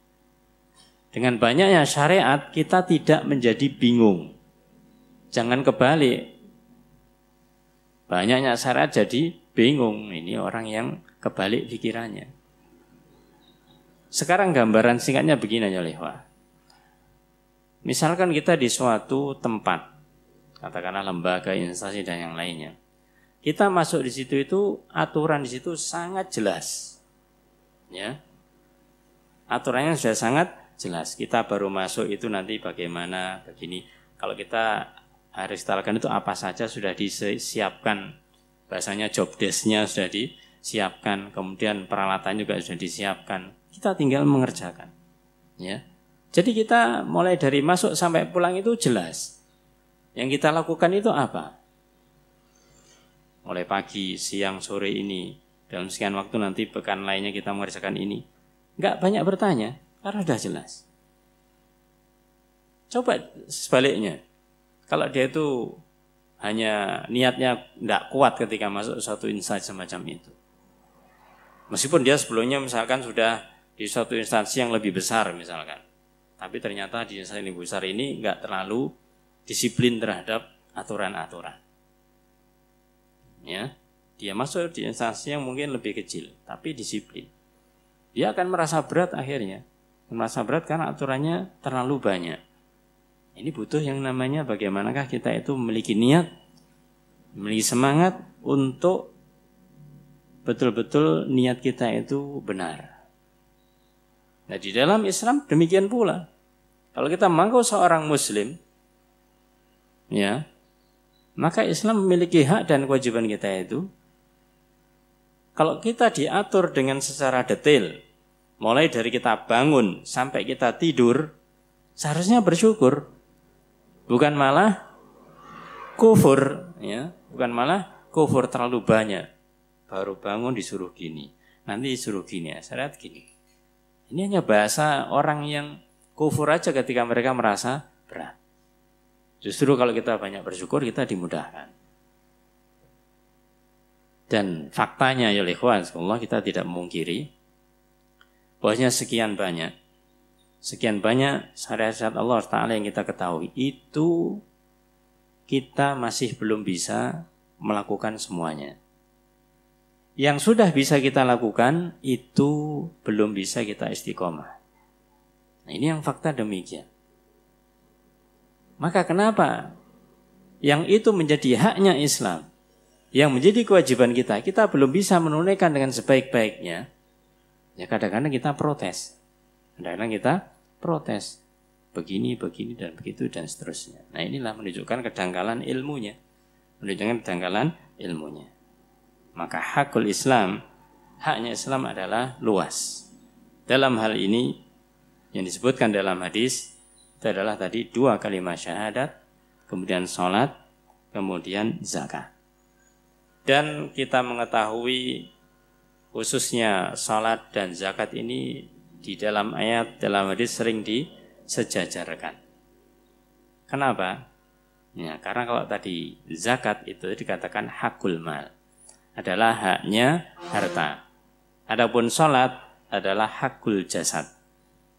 Dengan banyaknya syariat kita tidak menjadi bingung. Jangan kebalik. Banyaknya syariat jadi bingung. Ini orang yang kebalik pikirannya. Sekarang gambaran singkatnya begini ya lehwa. Misalkan kita di suatu tempat, katakanlah lembaga, instansi dan yang lainnya. Kita masuk di situ itu aturan di situ sangat jelas. Ya. Aturannya sudah sangat jelas. Kita baru masuk itu nanti bagaimana, begini. Kalau kita harus lakukan itu apa saja sudah disiapkan. Bahasanya job desk-nya sudah disiapkan. Kemudian peralatan juga sudah disiapkan. Kita tinggal mengerjakan. Ya. Jadi kita mulai dari masuk sampai pulang itu jelas. Yang kita lakukan itu apa? Mulai pagi, siang, sore ini. Dalam sekian waktu nanti pekan lainnya kita mengerjakan ini. Enggak banyak bertanya. Karena sudah jelas. Coba sebaliknya. Kalau dia itu hanya niatnya tidak kuat ketika masuk suatu instansi semacam itu. Meskipun dia sebelumnya misalkan sudah di suatu instansi yang lebih besar misalkan. Tapi ternyata di instansi yang lebih besar ini tidak terlalu disiplin terhadap aturan-aturan. Ya, dia masuk di instansi yang mungkin lebih kecil. Tapi disiplin. Dia akan merasa berat akhirnya. Merasa berat karena aturannya terlalu banyak. Ini butuh yang namanya bagaimanakah kita itu memiliki niat, memiliki semangat untuk betul-betul niat kita itu benar. Nah, di dalam Islam demikian pula. Kalau kita mengaku seorang muslim, ya, maka Islam memiliki hak dan kewajiban kita itu. Kalau kita diatur dengan secara detail, mulai dari kita bangun sampai kita tidur, seharusnya bersyukur. Bukan malah kufur, ya, bukan malah kufur terlalu banyak. Baru bangun disuruh gini, nanti disuruh gini, syariat gini. Ini hanya bahasa orang yang kufur aja ketika mereka merasa berat. Justru kalau kita banyak bersyukur, kita dimudahkan. Dan faktanya ya ikhwan, Allah kita tidak memungkiri bahwasanya sekian banyak syariat Allah Ta'ala yang kita ketahui, itu kita masih belum bisa melakukan semuanya. Yang sudah bisa kita lakukan, itu belum bisa kita istiqomah. Nah, ini yang fakta demikian. Maka kenapa yang itu menjadi haknya Islam, yang menjadi kewajiban kita, kita belum bisa menunaikan dengan sebaik-baiknya, ya kadang-kadang kita protes. Kadang-kadang kita protes. Begini, dan begitu, dan seterusnya. Nah, inilah menunjukkan kedangkalan ilmunya. Maka hakul Islam, haknya Islam adalah luas. Dalam hal ini, yang disebutkan dalam hadis itu adalah tadi 2 kalimat syahadat, kemudian sholat, kemudian zakat. Dan kita mengetahui khususnya sholat dan zakat ini di dalam ayat, dalam hadis sering disejajarkan. Kenapa? Ya, karena kalau tadi zakat itu dikatakan hakul mal, adalah haknya harta. Adapun sholat adalah hakul jasad,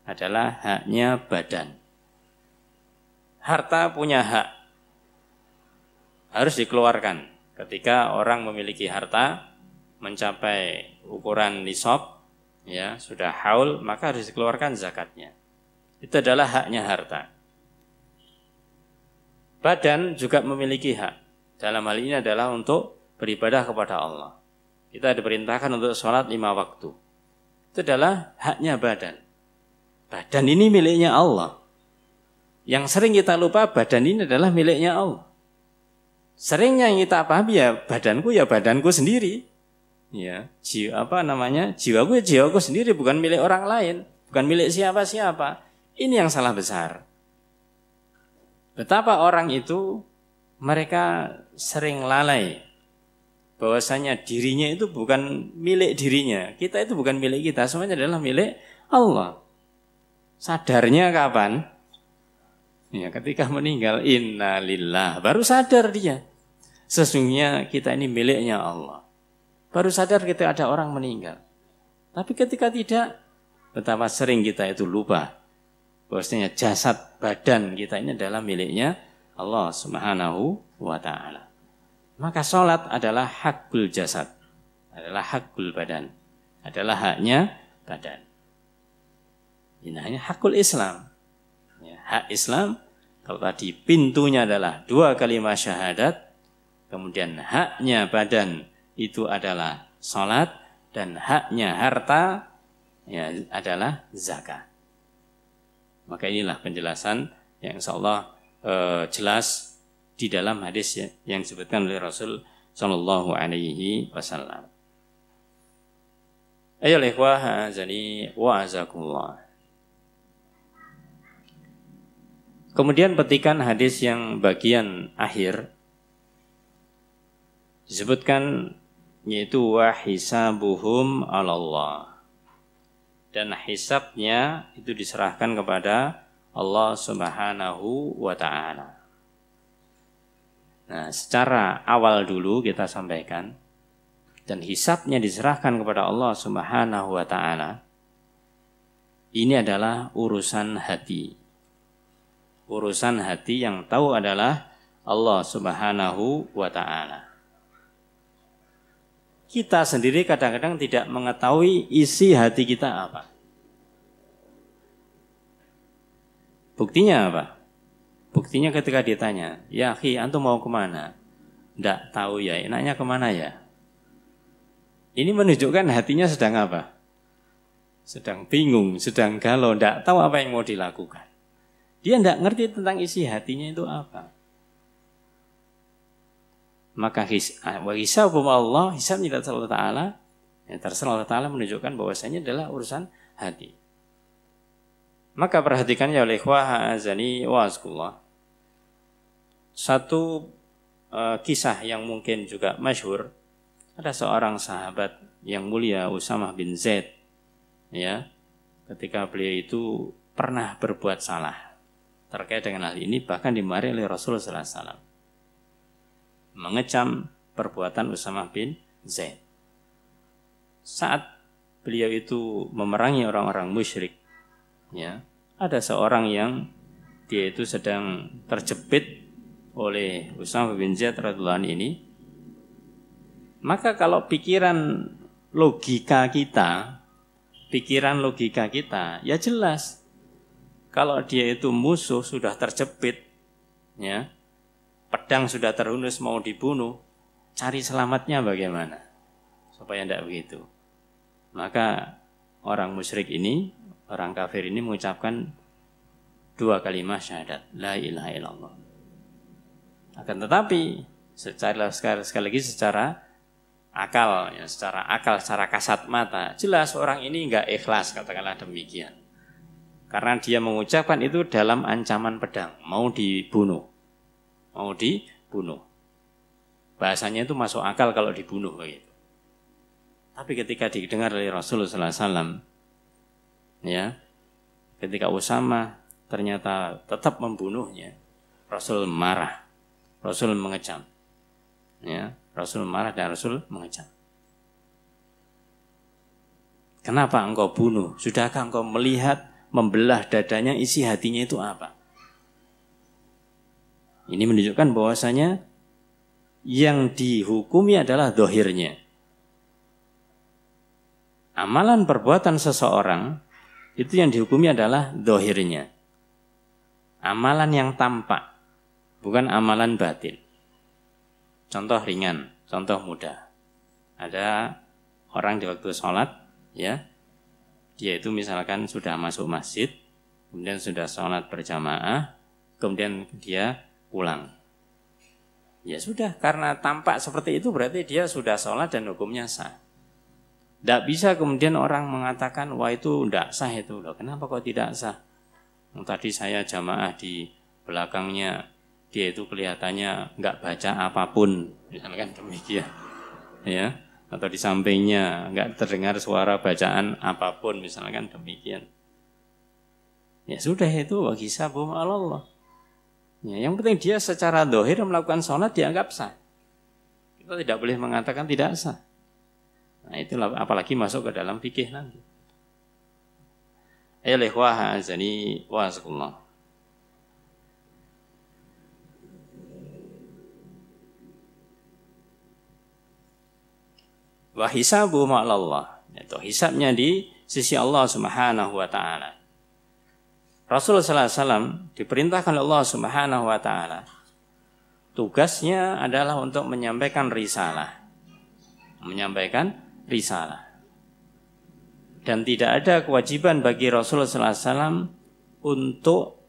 adalah haknya badan. Harta punya hak, harus dikeluarkan. Ketika orang memiliki harta mencapai ukuran nisab, ya sudah haul, maka harus dikeluarkan zakatnya. Itu adalah haknya harta. Badan juga memiliki hak. Dalam hal ini adalah untuk beribadah kepada Allah. Kita diperintahkan untuk sholat 5 waktu. Itu adalah haknya badan. Badan ini miliknya Allah. Yang sering kita lupa, badan ini adalah miliknya Allah. Seringnya yang kita pahami ya badanku sendiri. Ya, jiwaku jiwaku sendiri, bukan milik orang lain, bukan milik siapa-siapa. Ini yang salah besar. Betapa orang itu mereka sering lalai bahwasanya dirinya itu bukan milik dirinya. Kita itu bukan milik kita, semuanya adalah milik Allah. Sadarnya kapan? Ya, ketika meninggal, innalillah, baru sadar dia. Sesungguhnya kita ini miliknya Allah. Baru sadar kita ada orang meninggal. Tapi ketika tidak, betapa sering kita itu lupa bahwasanya jasad badan kita ini adalah miliknya Allah Subhanahu wa ta'ala. Maka sholat adalah hakul jasad, adalah hakul badan, adalah haknya badan. Ini hanya hakul Islam. Ya, hak Islam, kalau tadi pintunya adalah 2 kalimat syahadat, kemudian haknya badan itu adalah sholat, dan haknya harta ya adalah zakat. Maka inilah penjelasan yang insyaallah jelas di dalam hadis yang disebutkan oleh Rasul sallallahu alaihi wasallam. Ayo ikhwah azani wa azakumullah. Kemudian petikan hadis yang bagian akhir disebutkan, yaitu wa hisabuhum 'alallah. Dan hisabnya itu diserahkan kepada Allah Subhanahu wa ta'ala. Nah, secara awal dulu kita sampaikan, dan hisabnya diserahkan kepada Allah Subhanahu wa ta'ala. Ini adalah urusan hati. Urusan hati yang tahu adalah Allah Subhanahu wa ta'ala. Kita sendiri kadang-kadang tidak mengetahui isi hati kita apa. Buktinya apa? Buktinya ketika ditanya, ya akhi, antum mau kemana? Tidak tahu ya, enaknya kemana ya? Ini menunjukkan hatinya sedang apa? sedang bingung, sedang galau, tidak tahu apa yang mau dilakukan. Dia tidak ngerti tentang isi hatinya itu apa. Maka hisabum Allah, hisabnya Allah Ta'ala, ya terserah Allah Ta'ala menunjukkan bahwasanya adalah urusan hati. Maka perhatikan ya oleh ikhwah azani wa azkullah. Satu kisah yang mungkin juga masyhur, ada seorang sahabat yang mulia Usamah bin Zaid, ya, ketika beliau itu pernah berbuat salah terkait dengan hal ini, bahkan dimarahi oleh Rasulullah SAW, mengecam perbuatan Usamah bin Zaid. Saat beliau itu memerangi orang-orang musyrik, ya, ada seorang yang dia itu sedang terjepit oleh Usamah bin Zaid radhiyallahu anhu ini. Maka kalau pikiran logika kita, ya jelas. Kalau dia itu musuh sudah terjepit, ya, pedang sudah terhunus mau dibunuh, cari selamatnya bagaimana? Supaya tidak begitu. Maka orang musyrik ini, orang kafir ini mengucapkan 2 kalimat syahadat, la ilaha illallah. Akan tetapi sekali lagi secara akal, ya, secara kasat mata, jelas orang ini enggak ikhlas, katakanlah demikian. Karena dia mengucapkan itu dalam ancaman pedang, mau dibunuh. Bahasanya itu masuk akal kalau dibunuh begitu. Tapi ketika didengar oleh Rasulullah SAW, ya, ketika Usamah ternyata tetap membunuhnya, Rasul marah, Rasul mengecam, ya, Rasul marah dan Rasul mengecam. Kenapa engkau bunuh? Sudahkah engkau melihat membelah dadanya, isi hatinya itu apa? Ini menunjukkan bahwasanya yang dihukumi adalah dohirnya. Amalan perbuatan seseorang itu yang dihukumi adalah dohirnya. Amalan yang tampak, bukan amalan batin. Contoh ringan, contoh mudah. Ada orang di waktu sholat, ya, dia itu misalkan sudah masuk masjid, kemudian sudah sholat berjamaah, kemudian dia pulang. Ya sudah, karena tampak seperti itu berarti dia sudah sholat dan hukumnya sah. Tidak bisa kemudian orang mengatakan, wah itu tidak sah itu. Loh, kenapa kok tidak sah? Tadi saya jamaah di belakangnya, dia itu kelihatannya nggak baca apapun, misalkan demikian, ya. Atau di sampingnya nggak terdengar suara bacaan apapun, misalkan demikian. Ya sudah, itu wahisabum Allah. Ya, yang penting dia secara dohir melakukan sholat dianggap sah. Kita tidak boleh mengatakan tidak sah. Nah itulah, apalagi masuk ke dalam fikih nanti. Ayolah wah azani wa azakullah. Wa hisabu ma'alallah, itu hisabnya di sisi Allah Subhanahu wa taala. Rasulullah sallallahu alaihi wasallam diperintahkan oleh Allah Subhanahu wa taala, tugasnya adalah untuk menyampaikan risalah. Dan tidak ada kewajiban bagi Rasulullah sallallahu alaihi wasallam untuk,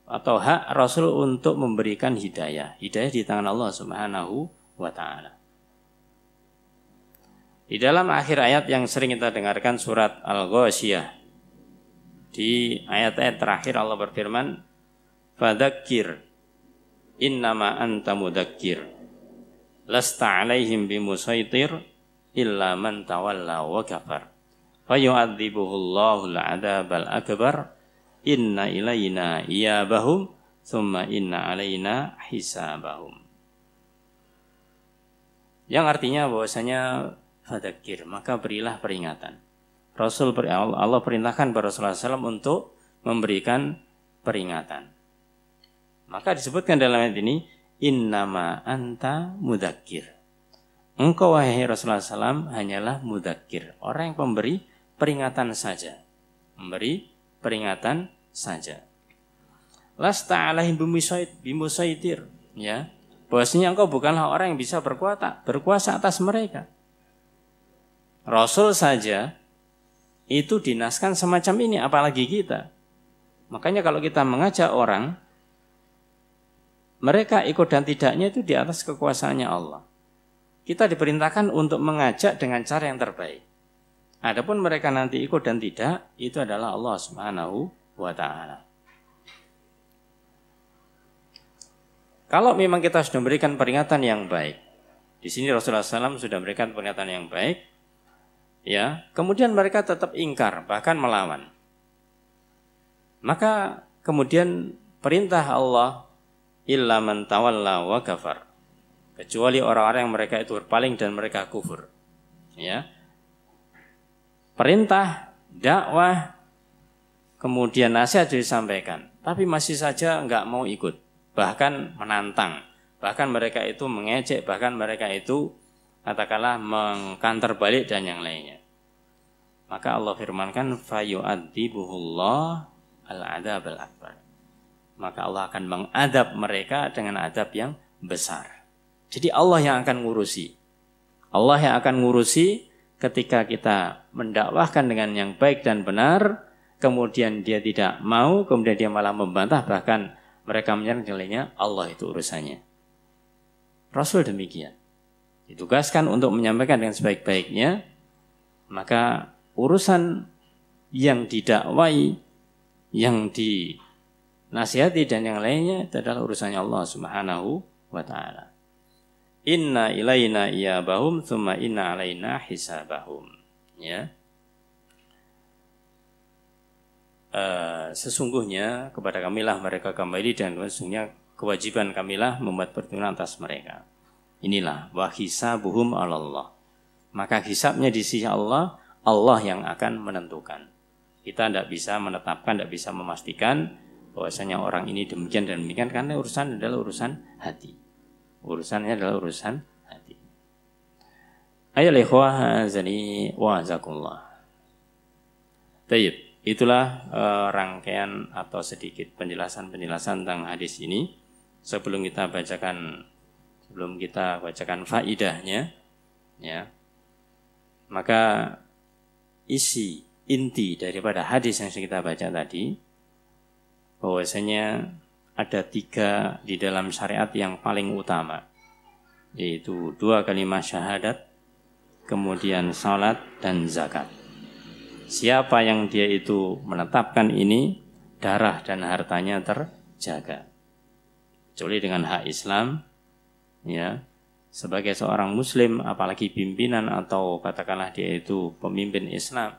atau hak Rasul untuk memberikan hidayah. Hidayah di tangan Allah Subhanahu wa taala. Di dalam akhir ayat yang sering kita dengarkan, surat Al-Ghasyiyah, di ayat-ayat terakhir Allah berfirman, fadzakir innama anta mudzakir lasta 'alaihim bimusaitir illa man tawalla wa kafar fayu'adzibuhullahu al-'adzabal akbar inna ilaina iyabahum tsumma inna alaina hisabahum. Yang artinya bahwasanya fadzakir, maka berilah peringatan. Allah perintahkan kepada Rasulullah SAW untuk memberikan peringatan. Maka disebutkan dalam ayat ini, innama anta mudzakir. Engkau wahai Rasulullah SAW hanyalah mudzakir, orang yang memberi peringatan saja. Memberi peringatan saja. Lasta alaihim bimusaitir, ya. Bahwasanya engkau bukanlah orang yang bisa berkuasa atas mereka. Rasul saja itu dinaskan semacam ini, apalagi kita. Makanya kalau kita mengajak orang, mereka ikut dan tidaknya itu di atas kekuasaannya Allah. Kita diperintahkan untuk mengajak dengan cara yang terbaik. Adapun mereka nanti ikut dan tidak, itu adalah Allah Subhanahu wa ta'ala. Kalau memang kita sudah memberikan peringatan yang baik, di sini Rasulullah SAW sudah memberikan peringatan yang baik, ya, kemudian mereka tetap ingkar, bahkan melawan. Maka kemudian perintah Allah, illa man tawalla wa kafar, kecuali orang-orang yang mereka itu berpaling dan mereka kufur. Ya. Perintah, dakwah, kemudian nasihat disampaikan, tapi masih saja enggak mau ikut, bahkan menantang, bahkan mereka itu mengejek, bahkan mereka itu katakanlah mengkantar balik dan yang lainnya. Maka Allah firmankan fayu'adzibuhullah al-'adzab al-akbar. Maka Allah akan mengadab mereka dengan adab yang besar. Jadi Allah yang akan ngurusi. Allah yang akan ngurusi ketika kita mendakwahkan dengan yang baik dan benar, kemudian dia tidak mau, kemudian dia malah membantah, bahkan mereka menyerang nilainya, Allah itu urusannya. Rasul demikian. Ditugaskan untuk menyampaikan dengan sebaik-baiknya, maka urusan yang didakwai, yang dinasihati dan yang lainnya itu adalah urusannya Allah Subhanahu wa ta'ala. Inna ilaina iyabahum thumma inna alaina hisabahum. Ya. Sesungguhnya kepada kamilah mereka kembali dan sesungguhnya kewajiban kamilah membuat perhitungan atas mereka. Inilah wa hisabuhum 'alallah. Maka hisabnya di sisi Allah, Allah yang akan menentukan. Kita tidak bisa menetapkan, tidak bisa memastikan bahwasanya orang ini demikian dan demikian, karena urusan adalah urusan hati. Urusannya adalah urusan hati. Ayo ikhwah azani wa azakullah. Baik, itulah rangkaian atau sedikit penjelasan-penjelasan tentang hadis ini. Sebelum kita bacakan faidahnya, ya. Maka inti daripada hadis yang kita baca tadi, bahwasanya ada 3 di dalam syariat yang paling utama, yaitu 2 kalimat syahadat, kemudian salat dan zakat. Siapa yang dia itu menetapkan ini, darah dan hartanya terjaga. Kecuali dengan hak Islam, ya, sebagai seorang muslim, apalagi pimpinan atau katakanlah dia itu pemimpin Islam,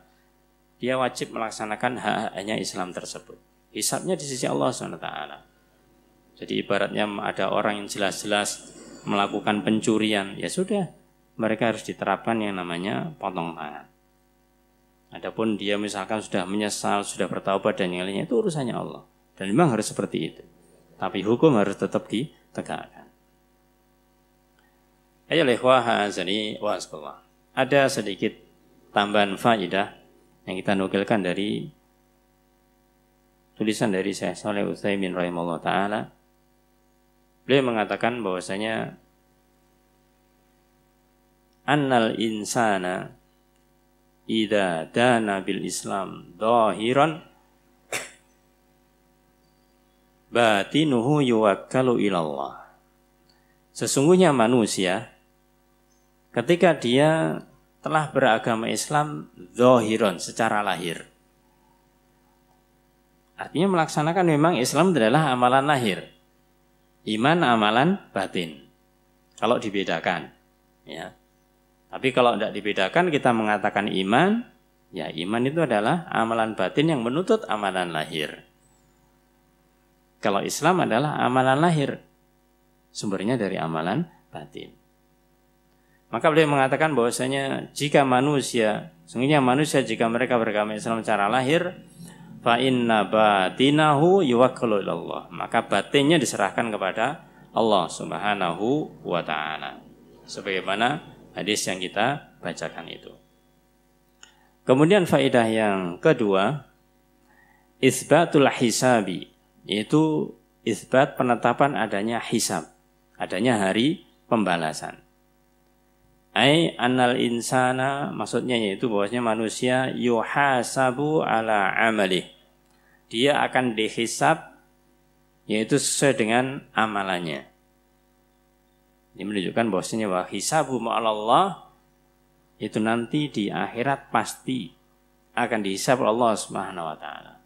dia wajib melaksanakan hak-haknya Islam tersebut. Hisabnya di sisi Allah SWT. Jadi ibaratnya ada orang yang jelas-jelas melakukan pencurian, ya sudah, mereka harus diterapkan yang namanya potong tangan. Adapun dia misalkan sudah menyesal, sudah bertaubat dan yang lainnya, itu urusannya Allah. Dan memang harus seperti itu. Tapi hukum harus tetap ditegakkan. Ayo ikhwah azani wa azakullah. Ada sedikit tambahan faidah yang kita nukilkan dari tulisan dari Syekh Shalih Utsaimin rahimahullah ta'ala. Beliau mengatakan bahwasanya annal insana idza dana bil Islam dhahiran batinuhu yuwakkalu ilallah. Sesungguhnya manusia ketika dia telah beragama Islam dhahiran secara lahir, artinya melaksanakan memang Islam adalah amalan lahir, iman amalan batin. Kalau dibedakan, ya. Tapi kalau tidak dibedakan, kita mengatakan iman, ya iman itu adalah amalan batin yang menuntut amalan lahir. Kalau Islam adalah amalan lahir, sumbernya dari amalan batin. Maka beliau mengatakan bahwasanya jika manusia, sesungguhnya manusia jika mereka beragama Islam secara lahir, fa inna batinahu yuwakkalu ilallah, maka batinnya diserahkan kepada Allah Subhanahu wa ta'ala, sebagaimana hadis yang kita bacakan itu. Kemudian faedah yang kedua, isbatul hisabi, yaitu isbat penetapan adanya hisab, adanya hari pembalasan. Ai annal insana, maksudnya yaitu bahwasanya manusia yuhasabu ala amalih. Dia akan dihisab yaitu sesuai dengan amalannya. Ini menunjukkan bahwasanya bahwa hisabu ma'alallah itu nanti di akhirat pasti akan dihisab Allah Subhanahu wa taala.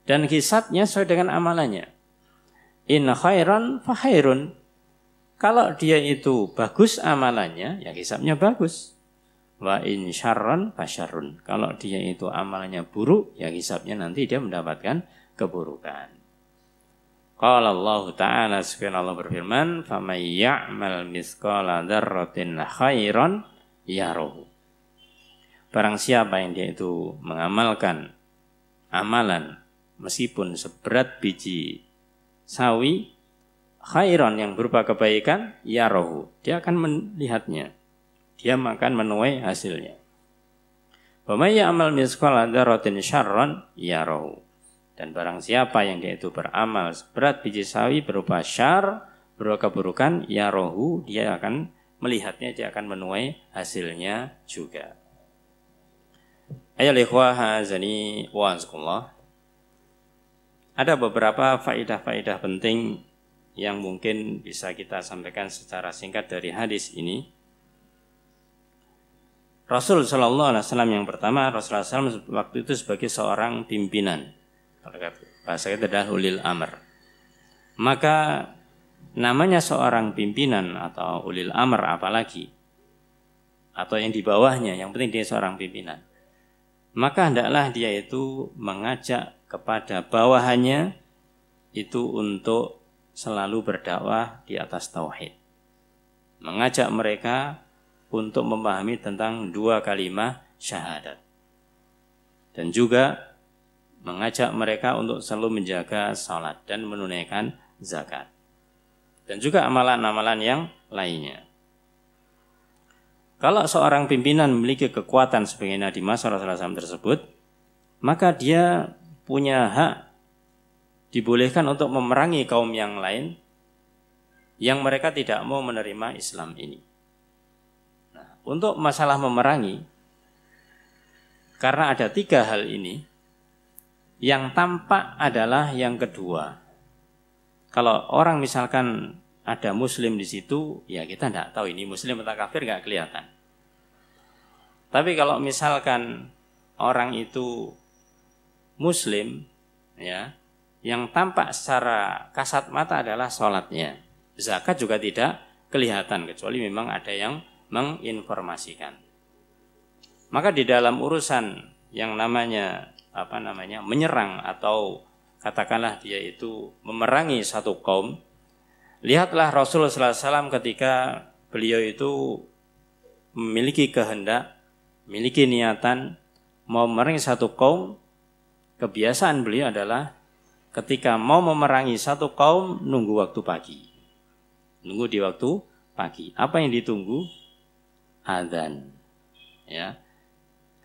Dan hisabnya sesuai dengan amalannya. In khairan fa khairun. Kalau dia itu bagus amalannya, ya hisabnya bagus. Wa in syarran fa syarrun. Kalau dia itu amalannya buruk, ya hisabnya nanti dia mendapatkan keburukan. Qala Allah Ta'ala subhanahu berfirman, "Faman ya'mal mithqala dzarratin khairan yarahu." Barang siapa yang dia itu mengamalkan amalan meskipun seberat biji sawi, khairan yang berupa kebaikan, yarahu, dia akan melihatnya. Dia akan menuai hasilnya. Wa may ya'mal mithqala dzarratin syarran yarahu. Dan barang siapa yang dia itu beramal seberat biji sawi berupa syar, berupa keburukan, yarahu, dia akan melihatnya, dia akan menuai hasilnya juga. Ayyuhal ikhwah azani wa azakumullah. Ada beberapa faedah-faedah penting yang mungkin bisa kita sampaikan secara singkat dari hadis ini. Rasul sallallahu alaihi wasallam yang pertama, Rasulullah SAW waktu itu sebagai seorang pimpinan. Bahasa kita adalah ulil amr. Maka namanya seorang pimpinan atau ulil amr apalagi, atau yang di bawahnya, yang penting dia seorang pimpinan. Maka hendaklah dia itu mengajak kepada bawahannya itu untuk selalu berdakwah di atas tauhid. Mengajak mereka untuk memahami tentang dua kalimat syahadat. Dan juga mengajak mereka untuk selalu menjaga salat dan menunaikan zakat. Dan juga amalan-amalan yang lainnya. Kalau seorang pimpinan memiliki kekuatan sebagaimana di masa Rasulullah SAW tersebut, maka dia punya hak dibolehkan untuk memerangi kaum yang lain yang mereka tidak mau menerima Islam ini. Nah, untuk masalah memerangi, karena ada tiga hal ini, yang tampak adalah yang kedua. Kalau orang misalkan ada muslim di situ, ya kita tidak tahu ini muslim atau kafir, nggak kelihatan. Tapi kalau misalkan orang itu muslim, ya, yang tampak secara kasat mata adalah sholatnya. Zakat juga tidak kelihatan, kecuali memang ada yang menginformasikan. Maka di dalam urusan yang namanya menyerang atau katakanlah dia itu memerangi satu kaum, lihatlah Rasulullah SAW ketika beliau itu memiliki kehendak, memiliki niatan mau memerangi satu kaum, kebiasaan beliau adalah ketika mau memerangi satu kaum nunggu waktu pagi. Nunggu di waktu pagi. Apa yang ditunggu? Adzan. Ya.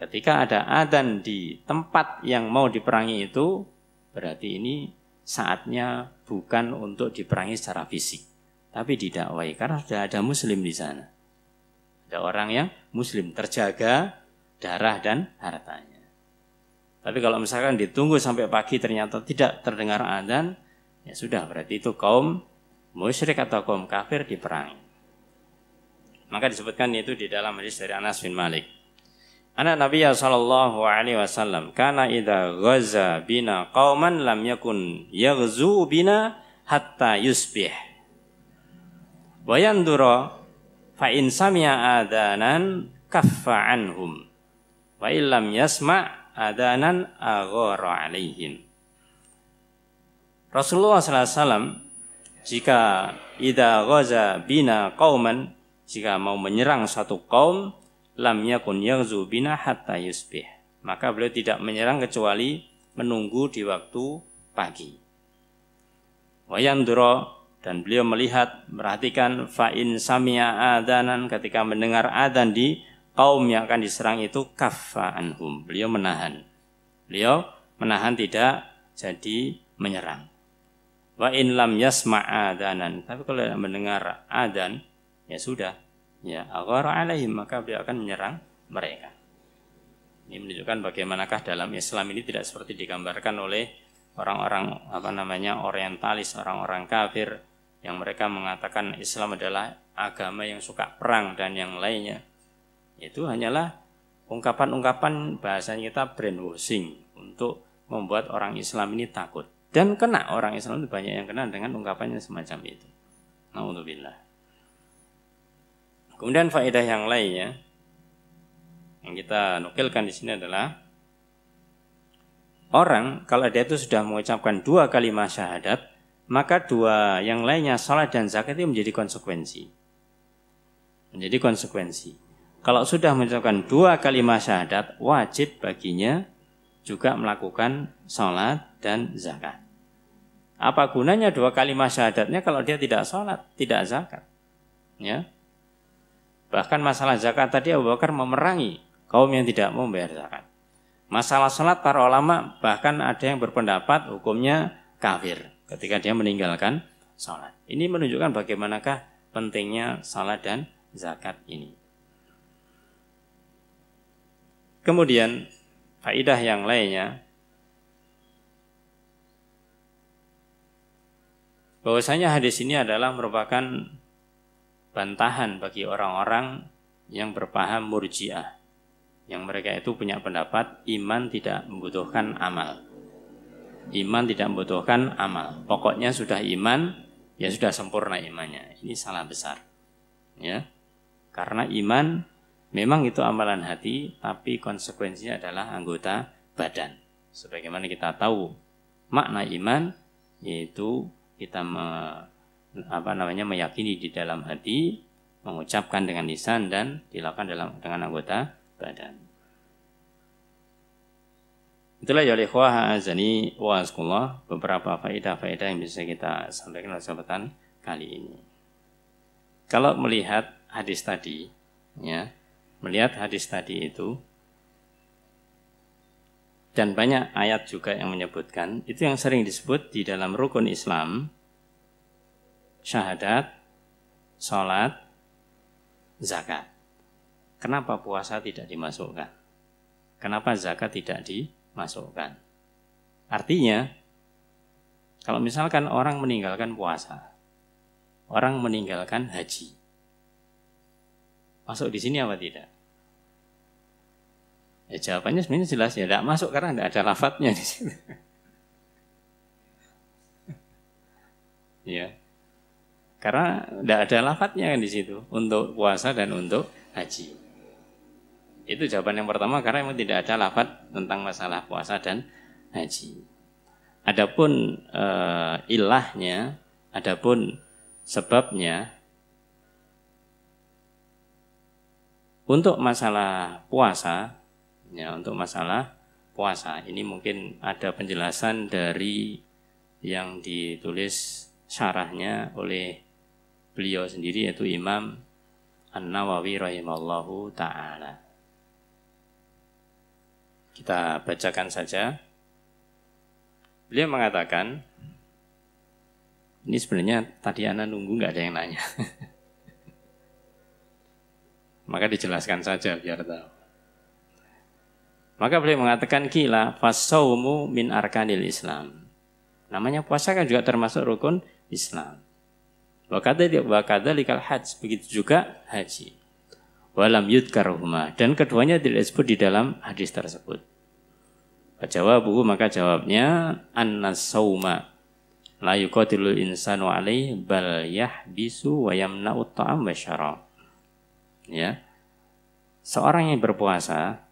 Ketika ada adzan di tempat yang mau diperangi itu, berarti ini saatnya bukan untuk diperangi secara fisik, tapi didakwai, karena sudah ada muslim di sana. Ada orang yang muslim, terjaga darah dan hartanya. Tapi kalau misalkan ditunggu sampai pagi ternyata tidak terdengar adzan, ya sudah, berarti itu kaum musyrik atau kaum kafir diperangi. Maka disebutkan itu di dalam hadis dari Anas bin Malik. Anna Nabiya sallallahu alaihi wasallam kana idza ghaza bina qauman lam yakun yaghzu bina hatta yusbih. Wa yandura fa in sami'a adanan kaffa anhum. Wa illam yasma' adanan aghara alaihim. Rasulullah sallallahu alaihi wasallam jika idza ghaza bina qauman, jika mau menyerang satu kaum, lam yakun yaghzu bina hatta yusbih, maka beliau tidak menyerang kecuali menunggu di waktu pagi. Wa yandura, dan beliau melihat, perhatikan, fa in sami'a adanan, ketika mendengar adzan di kaum yang akan diserang itu, kaffa anhum, beliau menahan tidak jadi menyerang. Wa in lam yasma' adanan, tapi kalau mendengar adzan, ya sudah, ya aghara alaihim, maka beliau akan menyerang mereka. Ini menunjukkan bagaimanakah dalam Islam ini tidak seperti digambarkan oleh orang-orang orientalis, orang-orang kafir yang mereka mengatakan Islam adalah agama yang suka perang dan yang lainnya. Itu hanyalah ungkapan-ungkapan bahasanya kita brainwashing untuk membuat orang Islam ini takut. Dan kena, orang Islam itu banyak yang kena dengan ungkapannya semacam itu. Na'udzubillah. Kemudian faedah yang lainnya yang kita nukilkan di sini adalah orang kalau dia itu sudah mengucapkan 2 kalimat syahadat, maka 2 yang lainnya salat dan zakat itu menjadi konsekuensi. Menjadi konsekuensi. Kalau sudah mengucapkan 2 kalimat syahadat, wajib baginya juga melakukan salat dan zakat. Apa gunanya 2 kalimat syahadatnya kalau dia tidak salat, tidak zakat? Ya. Bahkan masalah zakat tadi Abu Bakar memerangi kaum yang tidak mau membayar zakat. Masalah salat para ulama bahkan ada yang berpendapat hukumnya kafir ketika dia meninggalkan salat. Ini menunjukkan bagaimanakah pentingnya salat dan zakat ini. Kemudian faedah yang lainnya bahwasanya hadis ini adalah merupakan bantahan bagi orang-orang yang berpaham Murji'ah, yang mereka itu punya pendapat iman tidak membutuhkan amal. Iman tidak membutuhkan amal. Pokoknya sudah iman, ya sudah sempurna imannya. Ini salah besar. Ya. Karena iman memang itu amalan hati, tapi konsekuensinya adalah anggota badan. Sebagaimana kita tahu makna iman yaitu kita meyakini di dalam hati, mengucapkan dengan lisan dan dilakukan dengan anggota badan. Itulah ya ikhwah azani wa azkullah beberapa faedah-faedah yang bisa kita sampaikan dalam kesempatan kali ini. Kalau melihat hadis tadi, ya, melihat hadis tadi itu dan banyak ayat juga yang menyebutkan, itu yang sering disebut di dalam rukun Islam, syahadat, salat, zakat. Kenapa puasa tidak dimasukkan? Kenapa zakat tidak dimasukkan? Artinya, kalau misalkan orang meninggalkan puasa, orang meninggalkan haji, masuk di sini apa tidak? Ya jawabannya sebenarnya jelas ya, tidak masuk karena tidak ada lafadznya di sini. Ya, karena tidak ada lafadznya kan di situ untuk puasa dan untuk haji. Itu jawaban yang pertama karena memang tidak ada lafadz tentang masalah puasa dan haji. Adapun ilahnya, adapun sebabnya untuk masalah puasa. Ya, untuk masalah puasa ini mungkin ada penjelasan dari yang ditulis syarahnya oleh beliau sendiri yaitu Imam An-Nawawi rahimallahu ta'ala. Kita bacakan saja. Beliau mengatakan, ini sebenarnya tadi Ana nunggu nggak ada yang nanya. Maka dijelaskan saja biar tahu. Maka beliau mengatakan kila fasaumu min arkanil Islam. Namanya puasa kan juga termasuk rukun Islam. Wa kadzalikal hajj, begitu juga haji. Walam yudkaruhuma, dan keduanya tidak disebut di dalam hadis tersebut. Jawabuhu, maka jawabnya annas-sauma la yuqatilul insanu alaihi bal yahbisu wa yamna'u ta'am wa syarab. Ya. Seorang yang berpuasa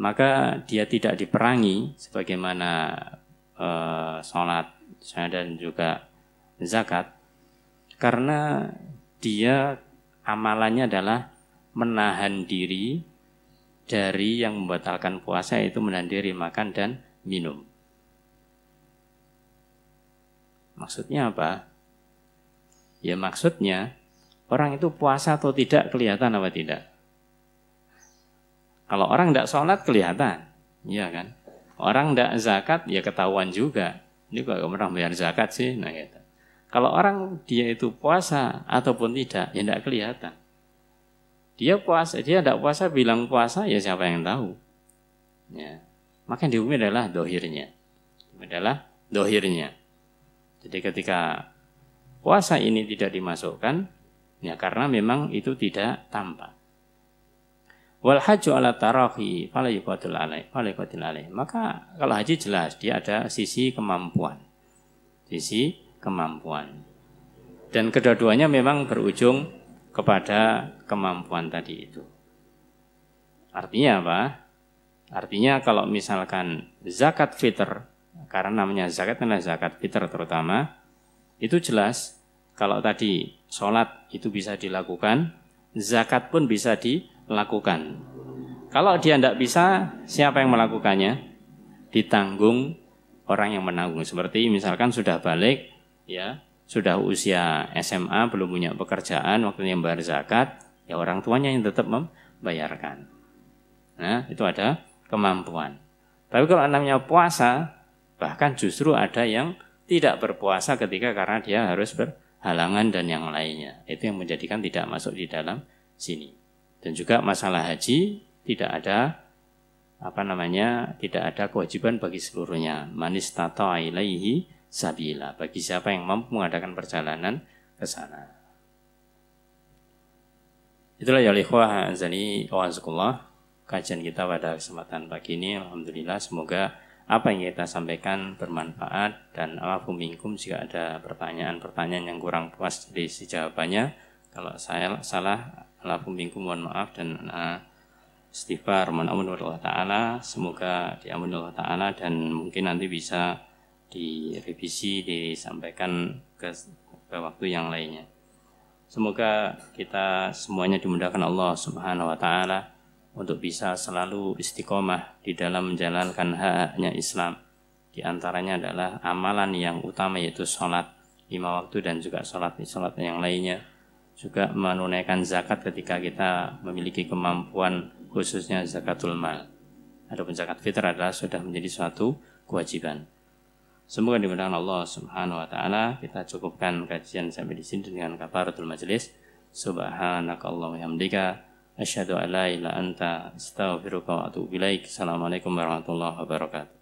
maka dia tidak diperangi sebagaimana sholat, syahadat dan juga zakat, karena dia amalannya adalah menahan diri dari yang membatalkan puasa, yaitu menahan diri makan dan minum. Maksudnya apa? Ya maksudnya orang itu puasa atau tidak kelihatan apa tidak? Kalau orang tidak sholat kelihatan, iya kan? Orang tidak zakat ya ketahuan juga. Ini kok pernah bayar zakat sih, nah gitu. Kalau orang dia itu puasa ataupun tidak, ya tidak kelihatan. Dia puasa, dia tidak puasa bilang puasa, ya siapa yang tahu? Ya. Maka yang dihukumi adalah dohirnya. Jadi ketika puasa ini tidak dimasukkan, ya karena memang itu tidak tampak. Wal haju ala tarahi fala yuqatil alaih. Maka kalau haji jelas dia ada sisi kemampuan. Dan kedua-duanya memang berujung kepada kemampuan tadi itu. Artinya apa? Artinya kalau misalkan zakat fitr, karena namanya zakat adalah zakat fitr terutama, itu jelas kalau tadi sholat itu bisa dilakukan, zakat pun bisa dilakukan. Kalau dia tidak bisa, siapa yang melakukannya? Ditanggung orang yang menanggung. Seperti misalkan sudah balik, ya sudah usia SMA, belum punya pekerjaan, waktunya membayar zakat, ya orang tuanya yang tetap membayarkan. Nah, itu ada kemampuan. Tapi kalau namanya puasa, bahkan justru ada yang tidak berpuasa ketika karena dia harus berhalangan dan yang lainnya. Itu yang menjadikan tidak masuk di dalam sini. Dan juga masalah haji tidak ada tidak ada kewajiban bagi seluruhnya. Man istata'a ilaihi sabila, bagi siapa yang mampu mengadakan perjalanan ke sana. Itulah ya ikhwah azani wa azakullah kajian kita pada kesempatan pagi ini. Alhamdulillah, semoga apa yang kita sampaikan bermanfaat, dan afu minkum jika ada pertanyaan-pertanyaan yang kurang puas dari si jawabannya. Kalau saya salah, afu minkum mohon maaf, dan istighfar mohon ampun Allah Ta'ala. Semoga diampuni Allah Ta'ala, dan mungkin nanti bisa direvisi, disampaikan ke waktu yang lainnya. Semoga kita semuanya dimudahkan Allah Subhanahu wa Ta'ala untuk bisa selalu istiqomah di dalam menjalankan hak-haknya Islam. Di antaranya adalah amalan yang utama, yaitu sholat 5 waktu dan juga sholat yang lainnya. Juga menunaikan zakat ketika kita memiliki kemampuan, khususnya zakatul mal. Adapun zakat fitrah adalah sudah menjadi suatu kewajiban. Semoga dimudahkan Allah Subhanahu wa Ta'ala. Kita cukupkan kajian sampai di sini dengan kafaratul majelis. Subhanakallahumma wa bihamdika asyhadu an la ilaha illa anta astaghfiruka wa atubu ilaik. Assalamualaikum warahmatullahi wabarakatuh.